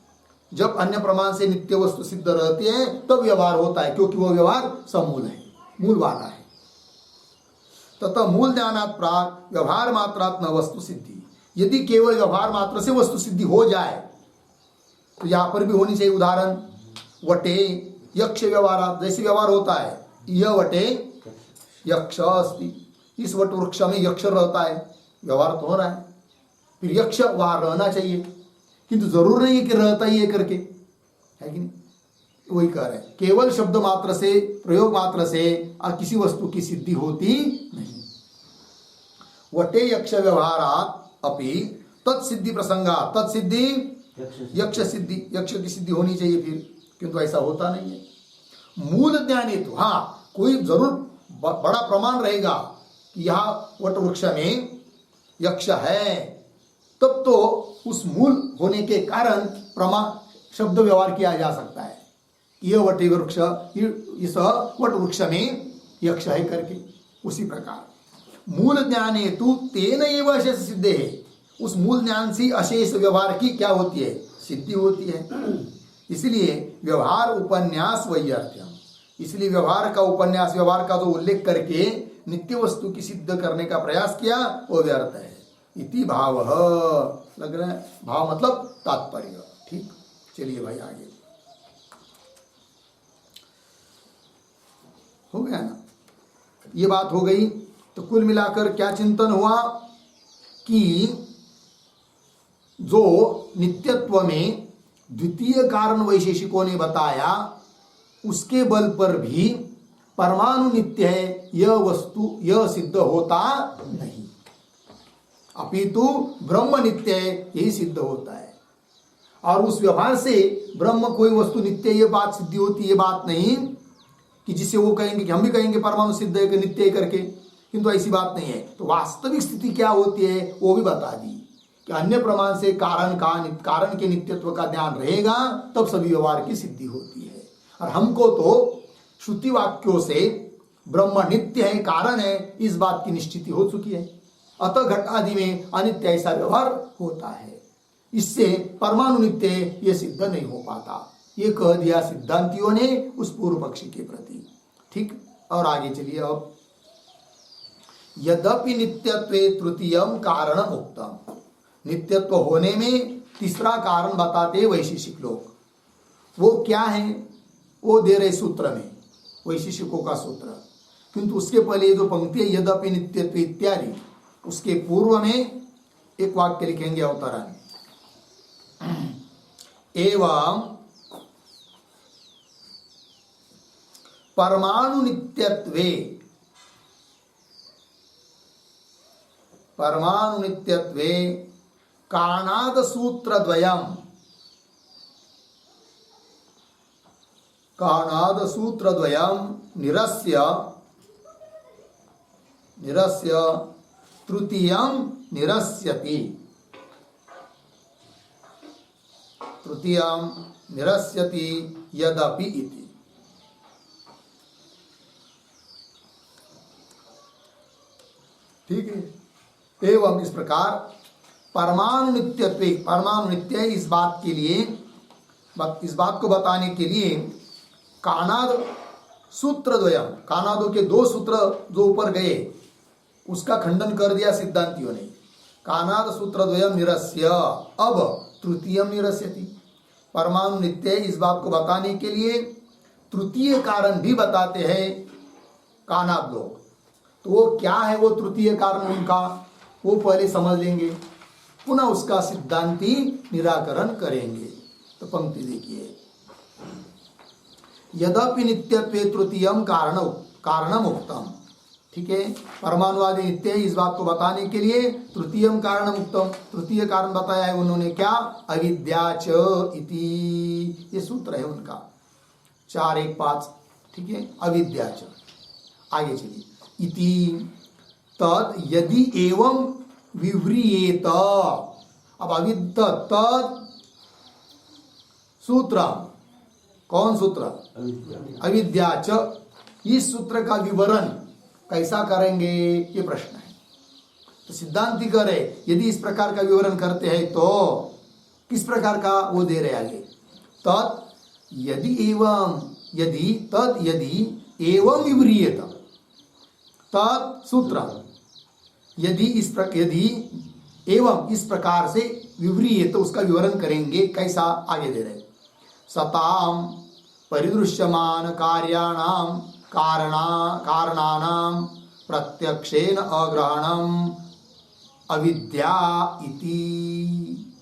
Speaker 1: जब अन्य प्रमाण से नित्य वस्तु सिद्ध रहती है तब व्यवहार होता है, क्योंकि वह व्यवहार समूल है, मूल वाला है। तथा मूल ज्ञानात् प्राक व्यवहार मात्रात् न वस्तु सिद्धि, यदि केवल व्यवहार मात्र से वस्तु सिद्धि हो जाए तो यहां पर भी होनी चाहिए उदाहरण, वटे यक्ष व्यवहार, जैसे व्यवहार होता है, यह वटे यक्ष अस्ति, इस वट वृक्ष में यक्ष रहता है, व्यवहार तो हो रहा है, फिर यक्ष वहां रहना चाहिए, किंतु जरूर नहीं है कि रहता ही है करके, है कि नहीं। वही कह रहे हैं, केवल शब्द मात्र से, प्रयोग मात्र से और किसी वस्तु की सिद्धि होती नहीं, वटे यक्ष व्यवहारात अपि तत्सिद्धि प्रसंगा, तत्सिद्धि यक्ष सिद्धि, यक्ष की सिद्धि होनी चाहिए फिर, किंतु ऐसा होता नहीं है। मूल ज्ञान हेतु हाँ कोई जरूर बड़ा प्रमाण रहेगा कि यहाँ वट वृक्ष में यक्ष है, तब तो उस मूल होने के कारण प्रमा शब्द व्यवहार किया जा सकता है। यह वटे वृक्ष, इस वट वृक्ष में यक्ष है करके। उसी प्रकार मूल ज्ञान हेतु तेन एव अशेष सिद्ध है, उस मूल ज्ञान से अशेष व्यवहार की क्या होती है, सिद्धि होती है। इसलिए व्यवहार उपन्यास वैयर्थ्यम, इसलिए व्यवहार का उपन्यास, व्यवहार का जो उल्लेख करके नित्य वस्तु की सिद्ध करने का प्रयास किया वो व्यर्थ है। इति भाव, लग रहा है भाव मतलब तात्पर्य। ठीक, चलिए भाई आगे हो गया ना, ये बात हो गई। तो कुल मिलाकर क्या चिंतन हुआ कि जो नित्यत्व में द्वितीय कारण वैशेषिकों ने बताया उसके बल पर भी परमाणु नित्य है यह वस्तु, यह सिद्ध होता नहीं, अपितु ब्रह्म नित्य है यही सिद्ध होता है। और उस व्यवहार से ब्रह्म कोई वस्तु नित्य ये बात सिद्धि होती, ये बात नहीं कि जिससे वो कहेंगे कि हम भी कहेंगे परमाणु सिद्ध है कि नित्य है करके, किंतु ऐसी बात नहीं है। तो वास्तविक स्थिति क्या होती है वो भी बता दी कि अन्य प्रमाण से कारण के नित्यत्व का ध्यान रहेगा तब सभी व्यवहार की सिद्धि होती है। और हमको तो श्रुति वाक्यों से ब्रह्म नित्य है, कारण है, इस बात की निश्चिति हो चुकी है। अतः घट आदि में अनित्य ऐसा व्यवहार होता है, इससे परमाणु नित्य ये सिद्ध नहीं हो पाता, ये कह दिया सिद्धांतियों ने उस पूर्व पक्षी के प्रति। ठीक, और आगे चलिए अब। यद्यपि नित्यत्वे तृतीयम कारण उक्तम, नित्यत्व होने में तीसरा कारण बताते वैशेषिक लोग, वो क्या है वो दे रहे सूत्र में, वैशेषिकों का सूत्र। किंतु उसके पहले ये जो पंक्ति है यद्यपि नित्यत्व इत्यादि, उसके पूर्व में एक वाक्य लिखेंगे अवतरण, एवं परमाणु नित्यत्वे, परमाणु नित्यत्वे कारणाद सूत्रद्वयम्, कारणाद सूत्रद्वयम् निरस्य तृतीयं निरस्यति, तृतीयं निरस्यति यद्यपि इति। ठीक है। एवं इस प्रकार परमाणु नित्यत्व, परमाणु नित्य इस बात के लिए, इस बात को बताने के लिए कानाद सूत्रद्वयम्, कानादों के दो सूत्र जो ऊपर गए उसका खंडन कर दिया सिद्धांतियों ने। कानाद सूत्रद्वयम् निरस्य, अब तृतीयम निरस्यति, परमाणु नित्य इस बात को बताने के लिए तृतीय कारण भी बताते हैं कानाद लोग। तो वो क्या है वो तृतीय कारण उनका, वो पहले समझ लेंगे, पुनः उसका सिद्धांती निराकरण करेंगे। तो पंक्ति देखिए, यद्यपि नित्यत्वे तृतीयम कारणम उक्तम। ठीक है, परमाणुवादी नित्य है इस बात को बताने के लिए तृतीयम कारणम उक्तम, तृतीय कारण बताया है उन्होंने, क्या, अविद्या च इति, ये सूत्र है उनका 4:1-5। ठीक है, अविद्या च। आगे चलिए, इति तद यदि एवं विव्रियेत, अब अविद्या तद सूत्र, कौन सूत्र, अविद्या च, इस सूत्र का विवरण कैसा करेंगे ये प्रश्न है। तो सिद्धांति कह रहे यदि इस प्रकार का विवरण करते हैं तो किस प्रकार का वो दे रहे आगे, तद यदि एवं, यदि तद यदि एवं विव्रियेत, तद सूत्र यदि यदि एवं इस प्रकार से विव्रियेत, उसका विवरण करेंगे कैसा, आगे दे रहे, सताम परिदृश्यमान कार्याणाम कारणानां प्रत्यक्षेन अग्रहणम अविद्या इति,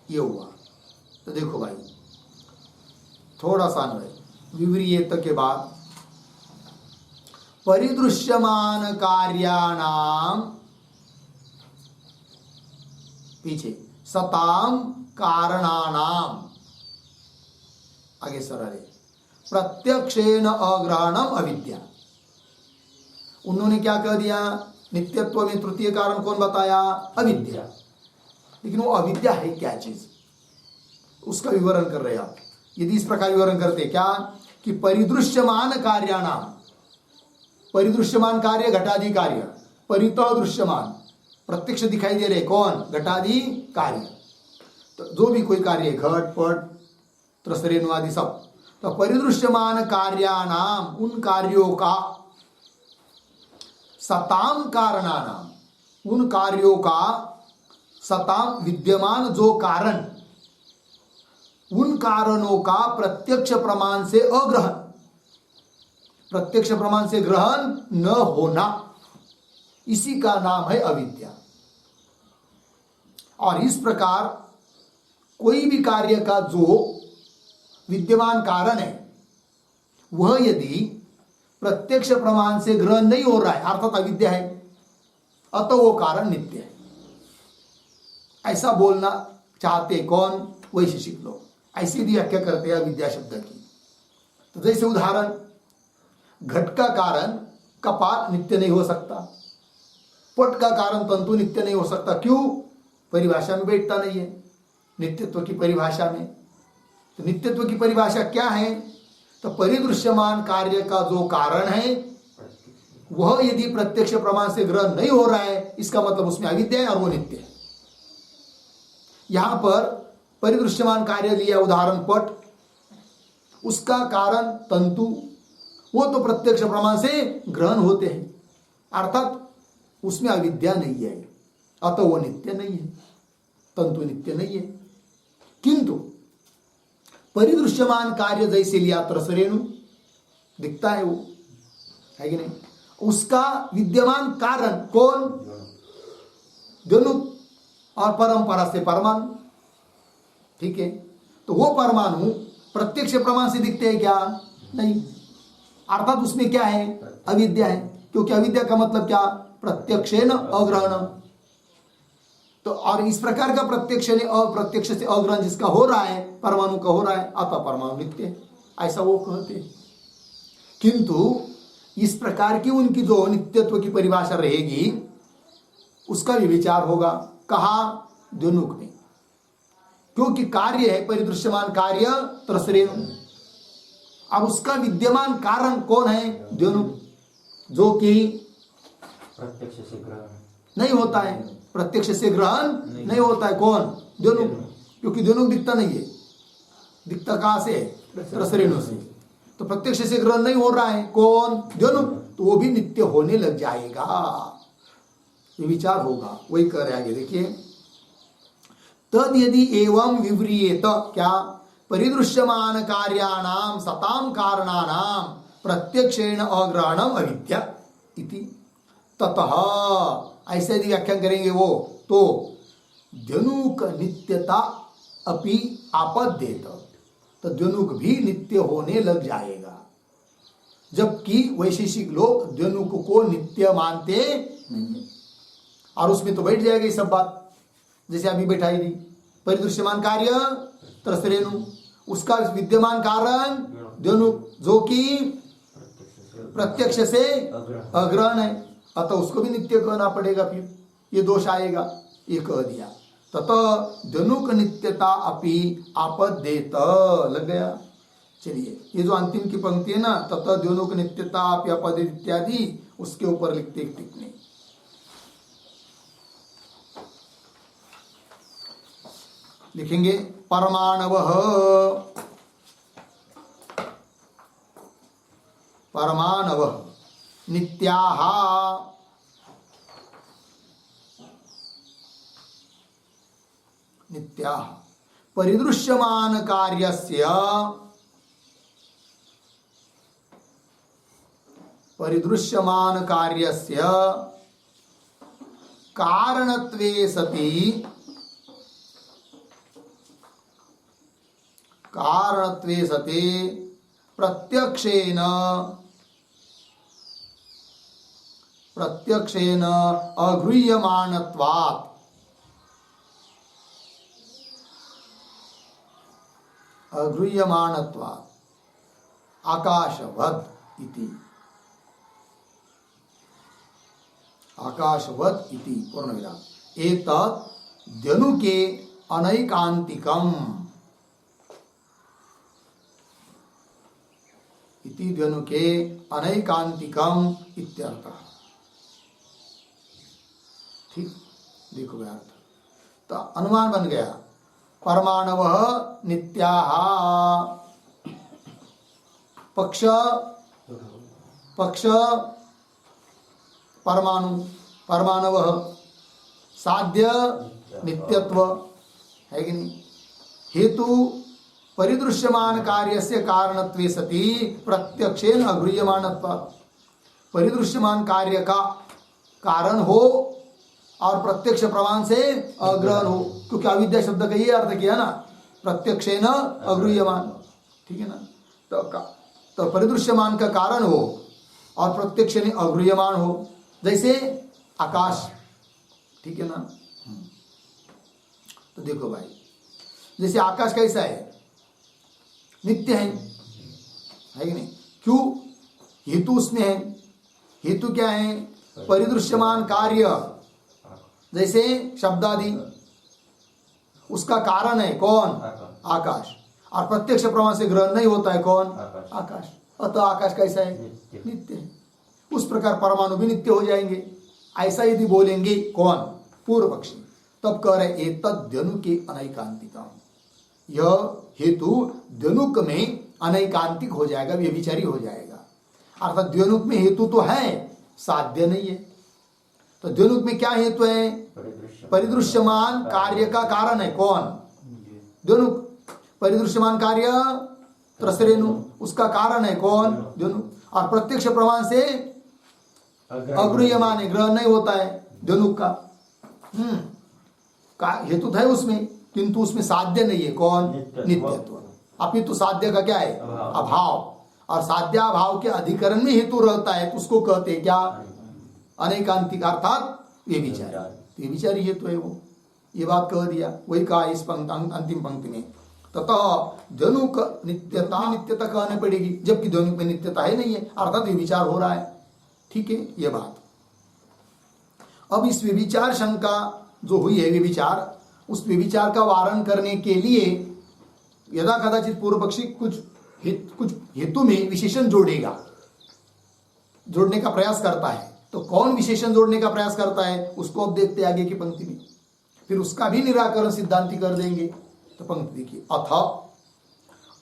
Speaker 1: ये हुआ। तो देखो भाई थोड़ा सा अन्वय, विव्रियेत के बाद परिदृश्यमान कार्याणाम पीछे सताम कारणानाम, आगे सरल है, प्रत्यक्षेन अग्रहणम अविद्या। उन्होंने क्या कह दिया, नित्यत्व में तृतीय कारण कौन बताया, अविद्या। लेकिन वो अविद्या है क्या चीज, उसका विवरण कर रहे आप। यदि इस प्रकार विवरण करते क्या कि परिदृश्यमान कार्याणाम, परिदृश्यमान कार्य घटादि कार्य, परितः दृश्यमान प्रत्यक्ष दिखाई दे रहे कौन, घटादि कार्य, तो जो भी कोई कार्य घट पट त्रसरेणु आदि सब, तो परिदृश्यमान कार्याणाम उन कार्यों का, सताम कारणानाम उन कार्यों का, सताम विद्यमान जो कारण, उन कारणों का प्रत्यक्ष प्रमाण से अग्रहण, प्रत्यक्ष प्रमाण से ग्रहण न होना, इसी का नाम है अविद्या। और इस प्रकार कोई भी कार्य का जो विद्यमान कारण है वह यदि प्रत्यक्ष प्रमाण से ग्रहण नहीं हो रहा है अर्थात अविद्या है, अतः वो कारण नित्य है, ऐसा बोलना चाहते कौन, वैशेषिक लोग। ऐसी यदि व्याख्या करते हैं अविद्या शब्द की, तो जैसे उदाहरण, घट का कारण कपाट नित्य नहीं हो सकता, पट का कारण तंतु नित्य नहीं हो सकता, क्यों, परिभाषा में बैठता नहीं है, नित्यत्व की परिभाषा में। तो नित्यत्व की परिभाषा क्या है, तो परिदृश्यमान कार्य का जो कारण है वह यदि प्रत्यक्ष प्रमाण से ग्रहण नहीं हो रहा है, इसका मतलब उसमें अविद्या है और वो नित्य है। यहां पर परिदृश्यमान कार्य लिया उदाहरण पट, उसका कारण तंतु, वो तो प्रत्यक्ष प्रमाण से ग्रहण होते हैं, अर्थात उसमें अविद्या नहीं है, अतः वो नित्य नहीं है, तंतु नित्य नहीं है। किंतु परिदृश्यमान कार्य जैसे लिया त्रसरेणु, दिखता है वो, है कि नहीं, उसका विद्यमान कारण कौन, दोनों और परंपरा से परमाणु, ठीक है। तो वो परमाणु प्रत्यक्ष प्रमाण से दिखते हैं क्या, नहीं, अर्थात उसमें क्या है, अविद्या है, क्योंकि अविद्या का मतलब क्या, प्रत्यक्षेन अग्रहण। तो और इस प्रकार का प्रत्यक्ष ने अप्रत्यक्ष से अग्रहण जिसका हो रहा है, परमाणु का हो रहा है, अतः परमाणु नित्य है, ऐसा वो कहते हैं। किंतु इस प्रकार की उनकी जो नित्यत्व की परिभाषा रहेगी उसका भी विचार होगा, कहा, द्युनुक में, क्योंकि कार्य है परिदृश्यमान कार्य त्रसरेणु, अब उसका विद्यमान कारण कौन है, द्युनुक, जो कि
Speaker 2: प्रत्यक्ष से ग्रहण
Speaker 1: नहीं होता है, प्रत्यक्ष से ग्रहण नहीं होता है, कौन, द्युनुक, क्योंकि द्युनुक दिखता नहीं है, दिखता कहां से, त्रसरेणु से, तो प्रत्यक्ष से ग्रहण नहीं हो रहा है, कौन, द्युनुक, तो वो भी नित्य होने लग जाएगा, ये विचार होगा। वही कर रहे आगे देखिए, तद यदि एवं विव्रियेत, क्या, परिदृश्यमान कार्याणाम सताम कारणानाम प्रत्यक्षेण अग्रहणम अविद्या इति, ततः, ऐसे यदि व्याख्यान करेंगे वो, तो द्युनुक नित्यता अपि आपद्येत, तो द्युनुक भी नित्य होने लग जाएगा, जबकि वैशेषिक लोग द्युनुक को नित्य मानते नहीं है। और उसमें तो बैठ जाएगा ये सब बात, जैसे अभी बैठाई दी, परिदृश्यमान कार्य त्रसरेणु, उसका विद्यमान कारण द्युनुक, जो कि प्रत्यक्ष से अग्रहण है, अतः उसको भी नित्य कहना पड़ेगा, फिर ये दोष आएगा, ये कह दिया, ततः द्युनुक नित्यता अपि आपद्येत, लग गया। चलिए, ये जो अंतिम की पंक्ति है ना, ततः द्युनुक नित्यता अपि आपद्येत इत्यादि, उसके ऊपर लिखते एक टिप्पणी लिखेंगे, परमाणवः, परमाणवः नित्याः नित्याः परिदृश्यमान कार्यस्य, परिदृश्यमान कार्यस्य कारणत्वे सति, कारणत्वे सति प्रत्यक्षेन, प्रत्यक्षेन अगृह्यमानत्वात्, अगृह्यमाणत्वात् आकाशवत् इति, आकाशवत् इति पूर्णविराम। एतत् द्यनुके अनैकान्तिकम् इति, द्यनुके अनैकान्तिकम् इत्यर्थः। ठीक, देखो भाई अर्थ। तो अनुमान बन गया परमाणवः नित्याः, पक्ष परमाणु, परमाणवः साध्य नित्यत्व है कि नहीं। हेतु परिदृश्यमान कार्यस्य कारणत्वे सति प्रत्यक्षेन अगृह्यमानत्वात्, परिदृश्यमान कार्य का कारण हो और प्रत्यक्ष प्रमाण से अग्रहण हो, क्योंकि अविद्या शब्द का ये अर्थ किया ना, प्रत्यक्षेन अगृह्यमान, ठीक है ना। तो परिदृश्यमान का कारण हो और प्रत्यक्ष ने अगृह्यमान हो, जैसे आकाश, ठीक है ना। तो देखो भाई, जैसे आकाश कैसा है, नित्य है कि नहीं। क्यों? हेतु उसमें है। हेतु क्या है? परिदृश्यमान कार्य, जैसे शब्दादि, उसका कारण है कौन? आकाश। और प्रत्यक्ष प्रमाण से ग्रहण नहीं होता है कौन? आकाश। अतः आकाश कैसा है? नित्य है। उस प्रकार परमाणु भी नित्य हो जाएंगे। ऐसा यदि बोलेंगे कौन? पूर्व पक्षी। तब कह रहे एतद् द्यनुके अनैकांतिकम्, यह हेतु द्यनुक में अनैकांतिक हो जाएगा, व्यभिचारी हो जाएगा। अर्थात द्यनुक में हेतु तो है, साध्य नहीं है। तो द्यनुक में क्या हेतु है? परिदृश्यमान कार्य का कारण है कौन? द्यनुक। परिदृश्यमान कार्य त्रसरेणु, उसका कारण है कौन? द्यनुक। और प्रत्यक्ष प्रमाण से अगृह्यमान है, ग्रहण नहीं होता है द्यनुक का। हेतु है उसमें, किंतु उसमें साध्य नहीं है कौन? नित्यत्व। अपितु साध्य का क्या है? अभाव। और साध्याभाव के अधिकरण में हेतु रहता है, तो उसको कहते हैं क्या? अनैकांतिक, अर्थात व्यभिचारी। व्यभिचारी हेतु है वो। ये बात कह दिया, वही कहा इस अंतिम पंक्ति में। तथा द्यनुक नित्यता, नित्यता कहने पड़ेगी, जबकि द्यनुक में नित्यता है नहीं है, अर्थात व्यभिचार हो रहा है। ठीक है, ये बात। अब इस व्यभिचार शंका जो हुई है, व्यभिचार, उस व्यभिचार का वारण करने के लिए यदा कदाचित पूर्व पक्षी कुछ हेतु में विशेषण जोड़ेगा, जोड़ने का प्रयास करता है। तो कौन विशेषण जोड़ने का प्रयास करता है, उसको अब देखते आगे की पंक्ति में। फिर उसका भी निराकरण सिद्धांति कर देंगे। तो पंक्ति देखिए, अथ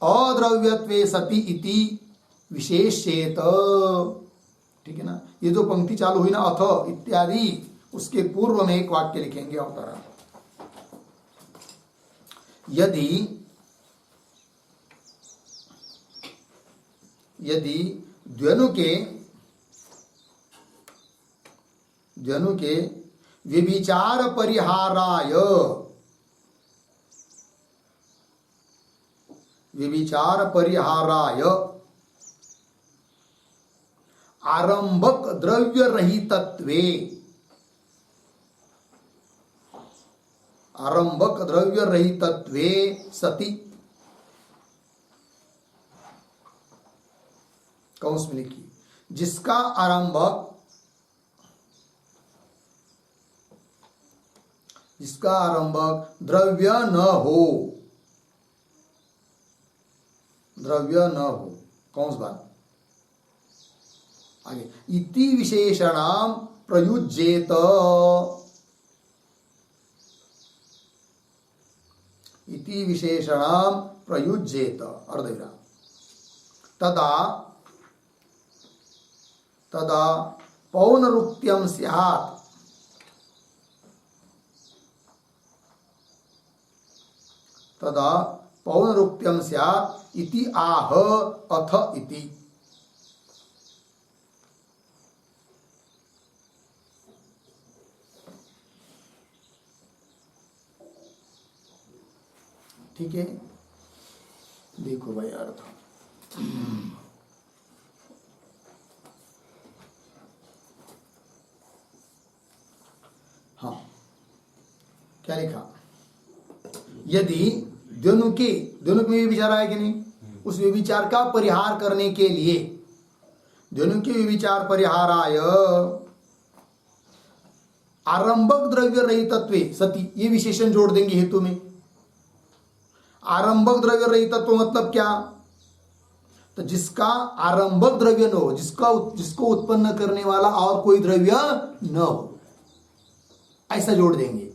Speaker 1: अद्रव्यत्वे सति इति विशेषेत, ठीक है ना। ये जो पंक्ति चालू हुई ना, अथ इत्यादि, उसके पूर्व में एक वाक्य लिखेंगे अवतरण। यदि द्यनुके व्यभिचार परिहाराय आरंभक द्रव्य रहितत्वे सति, कौंस में लिखिए, जिसका आरंभक द्रव्य न हो, कौन सी बात आगे, इति विशेषणाम प्रयुज्येत, इति विशेषणाम प्रयुज्येत अर्धविराम, तदा पौनरुक्त्यम स्यात्, तदा पौनरुक्त्यम स्यात् इति आह अथ इति। ठीक है, देखो भाई अर्थ। हाँ, क्या लिखा? यदि द्वनुक में भी विचार आया कि नहीं? उस विचार का परिहार करने के लिए द्वनुक के विचार परिहाराय आरंभक द्रव्य रहितत्वे सती, ये विशेषण जोड़ देंगे हेतु में। आरंभक द्रव्य रहितत्व मतलब क्या? तो जिसका आरंभक द्रव्य न हो, जिसको उत्पन्न करने वाला और कोई द्रव्य न हो, ऐसा जोड़ देंगे,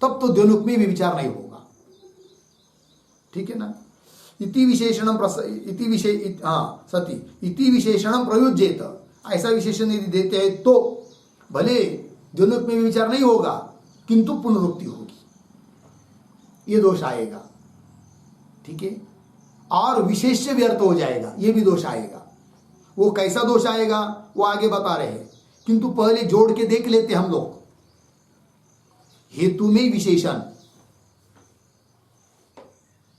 Speaker 1: तब तो द्वनुक में भी विचार नहीं होगा। ठीक है ना? इति विशेषणम सती इति विशेषणम प्रयुज्येत, ऐसा विशेषण यदि देते हैं तो भले द्वनुक में भी विचार नहीं होगा किंतु पुनरुक्ति होगी, ये दोष आएगा। ठीक है? और विशेष्य व्यर्थ हो जाएगा, ये भी दोष आएगा। वो कैसा दोष आएगा वो आगे बता रहे हैं, किंतु पहले जोड़ के देख लेते हम लोग। हेतु में विशेषण,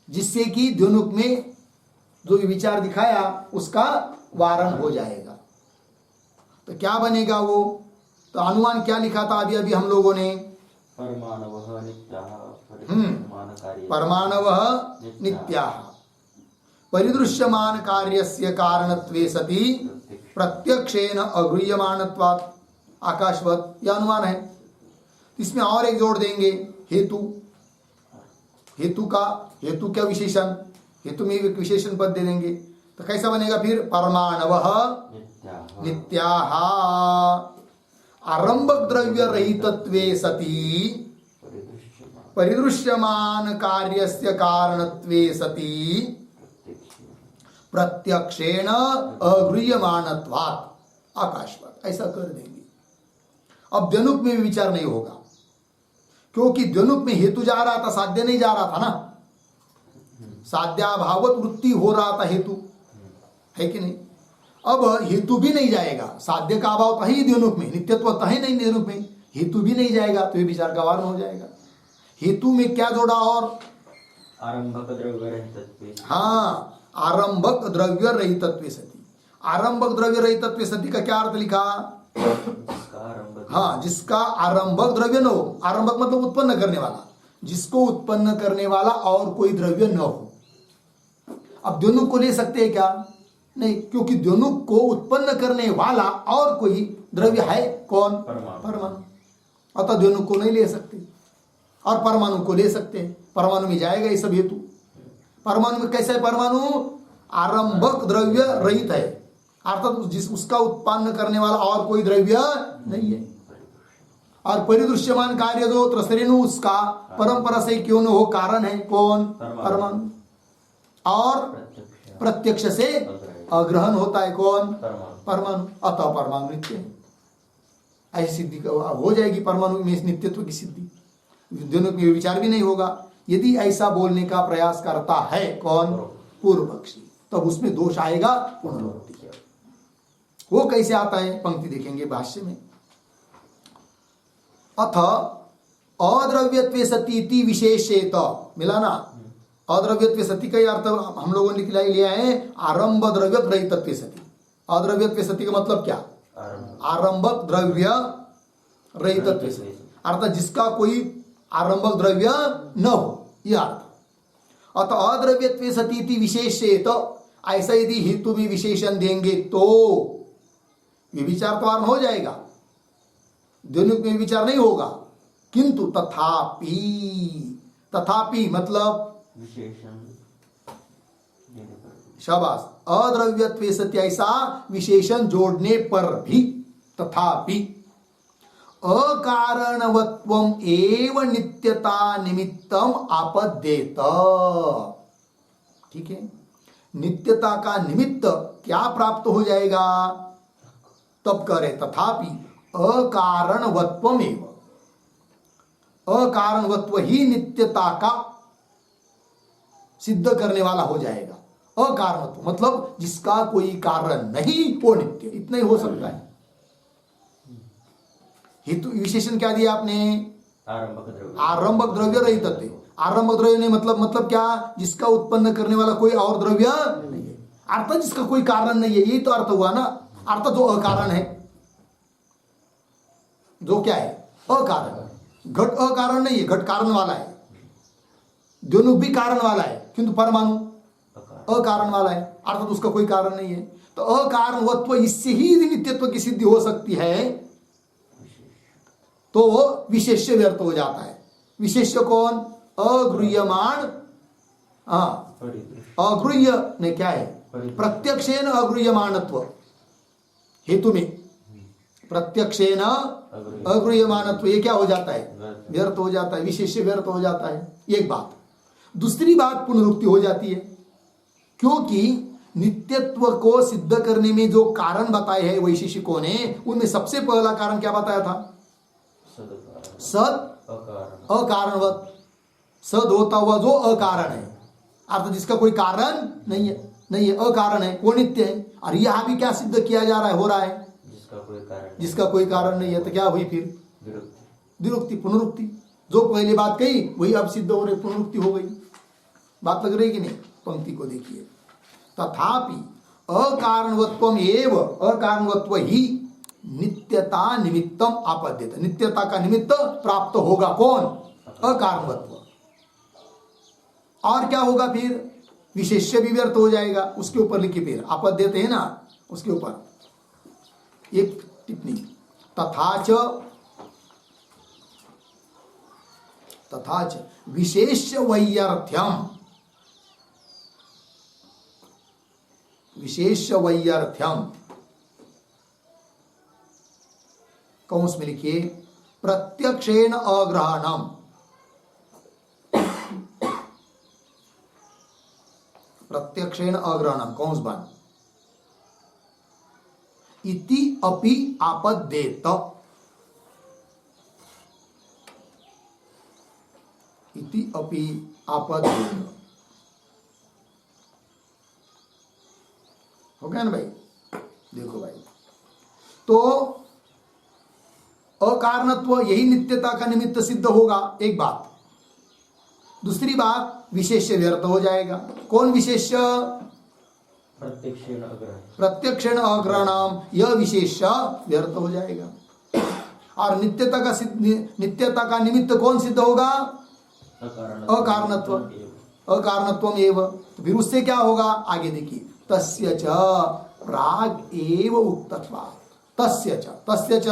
Speaker 1: जिससे कि द्वनुक में जो विचार दिखाया उसका वारण हो जाएगा। तो क्या बनेगा वो? तो अनुमान क्या लिखा था अभी अभी हम लोगों ने?
Speaker 2: परमाणवः नित्याः
Speaker 1: परमाणवः नित्याः परिदृश्यमान कार्यस्य कारणत्वे सति प्रत्यक्षेन अगृह्यमानत्वात् आकाशवत्, यह अनुमान है। इसमें और एक जोड़ देंगे, हेतु। हेतु क्या विशेषण? हेतु में एक विशेषण पद दे देंगे, तो कैसा बनेगा फिर? परमाणवः नित्याः आरंभक द्रव्य रहितत्वे सति परिदृश्यमान कार्यस्य कारणत्वे सति प्रत्यक्षेण अगृह्यमानत्वात् आकाशवत्, ऐसा कर देंगे। अब द्वनुक में विचार नहीं होगा, क्योंकि द्वनुक में हेतु जा रहा था, साध्य नहीं जा रहा था ना। साध्याभावत वृत्ति हो रहा था हेतु, है कि नहीं? अब हेतु भी नहीं जाएगा, साध्य का अभाव था ही द्वनुक में, नित्यत्व था ही नहीं द्वनुक में, हेतु भी नहीं जाएगा, तो ये विचार का वारण हो जाएगा। हेतु में क्या जोड़ा? और
Speaker 2: आरंभक द्रव्य रहितत्वे।
Speaker 1: हाँ, आरंभक द्रव्य रहितत्वे सति। आरंभक द्रव्य रहितत्वे सति का क्या अर्थ लिखा? हाँ, जिसका आरंभक द्रव्य न हो। आरंभक मतलब उत्पन्न करने वाला, जिसको उत्पन्न करने वाला और कोई द्रव्य न हो। अब द्वनुक को ले सकते हैं क्या? नहीं, क्योंकि द्वनुक को उत्पन्न करने वाला और कोई द्रव्य है कौन? परमाणु। अतः द्वनुक को नहीं ले सकते, और परमाणु को ले सकते हैं। परमाणु में जाएगा ये सब हेतु। परमाणु में कैसा है? परमाणु आरंभक द्रव्य रहित है, अर्थात उसका उत्पन्न करने वाला और कोई द्रव्य नहीं है। और परिदृश्यमान कार्य जो त्रसरेणु, उसका परंपरा से क्यों न हो कारण है कौन? परमाणु। और प्रत्यक्ष से अग्रहण होता है कौन? परमाणु। अतः परमाणु नित्य है, ऐसी सिद्धि हो जाएगी परमाणु में नित्यत्व की सिद्धि। दोनों में विचार भी नहीं होगा। यदि ऐसा बोलने का प्रयास करता है कौन? पूर्व पक्षी, तब उसमें दोष आएगा पुनरुक्ति। वो कैसे आता है? पंक्ति देखेंगे भाष्य में। अथ अद्रव्यत्वे सती विशेषेत, मिला ना? अद्रव्यत्वे सती का अर्थ हम लोगों ने लिया है आरंभ द्रव्य रहितत्वे सती। अद्रव्यत्वे सती का मतलब क्या? आरंभक द्रव्य रहितत्वे सती, अर्थात जिसका कोई आरंभक द्रव्य न हो, यह अर्थ। अतः अद्रव्यत्वे सती विशेषेत, ऐसा यदि हेतु में विशेषण देंगे तो विचार तो वारण हो जाएगा, द्वनुक में विचार नहीं होगा। किंतु तथापि मतलब
Speaker 2: विशेषण,
Speaker 1: शाबाश, अद्रव्यत्वे सति ऐसा विशेषण जोड़ने पर भी तथापि अकारणवत्वम एव नित्यता निमित्तम आपद्येत। ठीक है, नित्यता का निमित्त क्या प्राप्त हो जाएगा? तब करे तथापि अकारणवत्वम एव, अकारणवत्व ही नित्यता का सिद्ध करने वाला हो जाएगा। अकारणत्व मतलब जिसका कोई कारण नहीं वो नित्य, इतना ही हो सकता है। हेतु विशेषण क्या दिया आपने? आरंभक द्रव्य रहितत्वे। आरंभक द्रव्य नहीं मतलब क्या? जिसका उत्पन्न करने वाला कोई और द्रव्य नहीं है, अर्थात जिसका कोई कारण नहीं है, यही तो अर्थ हुआ ना। अर्थात जो अकारण है, जो क्या है? अकारण। घट अकारण नहीं है, घट कारण वाला है। दोनों भी कारण वाला है, किंतु परमाणु
Speaker 2: अकार
Speaker 1: अकारण वाला है, अर्थात उसका कोई कारण नहीं है। तो अकारणवत्व, इससे ही नित्यत्व की सिद्धि हो सकती है। तो वो विशेष्य व्यर्थ हो जाता है। विशेष्य कौन? अगृह्यमाण, अगृह्य ने क्या है? प्रत्यक्षेन अगृह्यमाणत्व, हेतु में प्रत्यक्षेन अगृह्यमाणत्व, ये क्या हो जाता है? व्यर्थ हो जाता है, विशेष्य व्यर्थ हो जाता है। एक बात। दूसरी बात पुनरुक्ति हो जाती है, क्योंकि नित्यत्व को सिद्ध करने में जो कारण बताए हैं वैशेषिकों ने, उनमें सबसे पहला कारण क्या बताया था? सद अकारणवत। सद होता हुआ जो अकारण है, अर्थात जिसका कोई कारण नहीं है, अकारण है, वो नित्य है। और यहां भी क्या सिद्ध किया जा रहा है, हो रहा है, जिसका कोई कारण नहीं है। तो क्या हुई फिर? विरुक्ति, पुनरुक्ति। जो पहले बात कही वही अब सिद्ध हो रही, पुनरुक्ति हो गई। बात लग रही कि नहीं? पंक्ति को देखिए। तथापि अकारणवत्वम एव, अकारणवत्व ही नित्यता निमित्तम आपद्यते, नित्यता का निमित्त प्राप्त होगा कौन? अकारणवत्व। और क्या होगा फिर? विशेष्य भी व्यर्थ हो जाएगा। उसके ऊपर लिखी फिर आपद्यते है ना, उसके ऊपर एक टिप्पणी, तथाच विशेष्य वैयर्थ्यम, विशेष्य वैयर्थ्यम, कौंस में लिखिए, प्रत्यक्षेण अग्रहणम, प्रत्यक्षेण अग्रहणम, कौंस बन, इति अपि आपद्येत, इति अपि आपद्येत। हो गया ना भाई? देखो भाई, तो अकारणत्व यही नित्यता का निमित्त सिद्ध होगा, एक बात। दूसरी बात, विशेष्य व्यर्थ हो जाएगा। कौन विशेष्य? प्रत्यक्षेण अग्रहणम, यह विशेष्य व्यर्थ हो जाएगा। और नित्यता का निमित्त कौन सिद्ध होगा? अकारणत्व, अकारणत्वम एव। तो फिर उससे क्या होगा? आगे देखिए, तस्य च प्राग एव उक्तत्वात्, तस्य च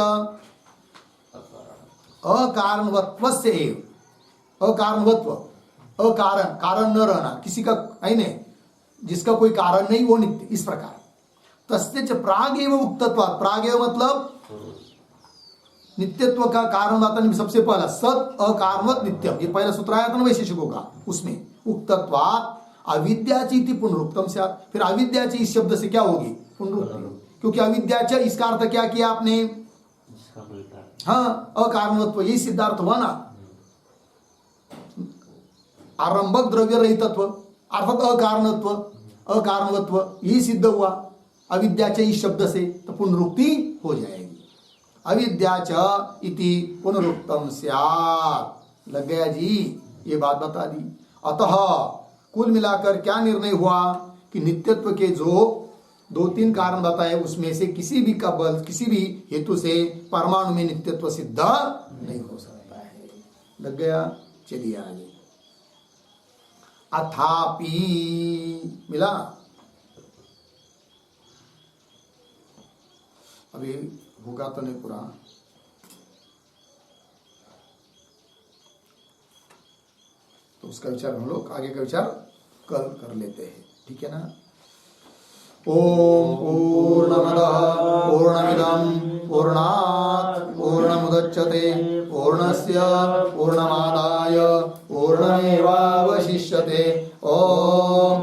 Speaker 1: अकारणवत्वस्य एव, अकारणवत्व, अकारण, कारण न रहना, किसी का है नहीं, जिसका कोई कारण नहीं वो नित्य, इस प्रकार। तस्य च प्राग एव उक्तत्वात्, प्राग एव मतलब नित्यत्व का कारण आता नहीं, सबसे पहला सत अकारणवत नित्यम, ये पहला सूत्र आया था ना वैशेषिकों का, उसमें उक्तत्वात् अविद्याचीति पुनरुक्तम से। फिर अविद्याची इस शब्द से क्या होगी? पुनरुक्ति, क्योंकि अविद्याच इसका अर्थ क्या किया आपने? हाँ, अकारणवत्व, यही सिद्धार्थ हुआ ना। आरंभक द्रव्य रहितत्व अर्थात अकारणत्व, अकारणवत्व यही सिद्ध हुआ अविद्याच इस शब्द से, तो पुनरुक्ति हो जाएगी। अविद्याच इति पुनरुक्तम स्यात्। लग गया जी? ये बात बता दी। अतः कुल मिलाकर क्या निर्णय हुआ कि नित्यत्व के जो 2-3 कारण बताए उसमें से किसी भी का बल, किसी भी हेतु से परमाणु में नित्यत्व सिद्ध नहीं हो सकता है। लग गया? चलिए आगे। अथापि, मिला? अभी होगा तो नहीं पूरा, तो उसका विचार हम लोग आगे का विचार कल कर लेते हैं, ठीक है ना? ओम पूर्णमदः पूर्णमिदं पूर्णात् पूर्णमुदच्यते पूर्णस्य पूर्णमादाय पूर्णमेवावशिष्यते। ओम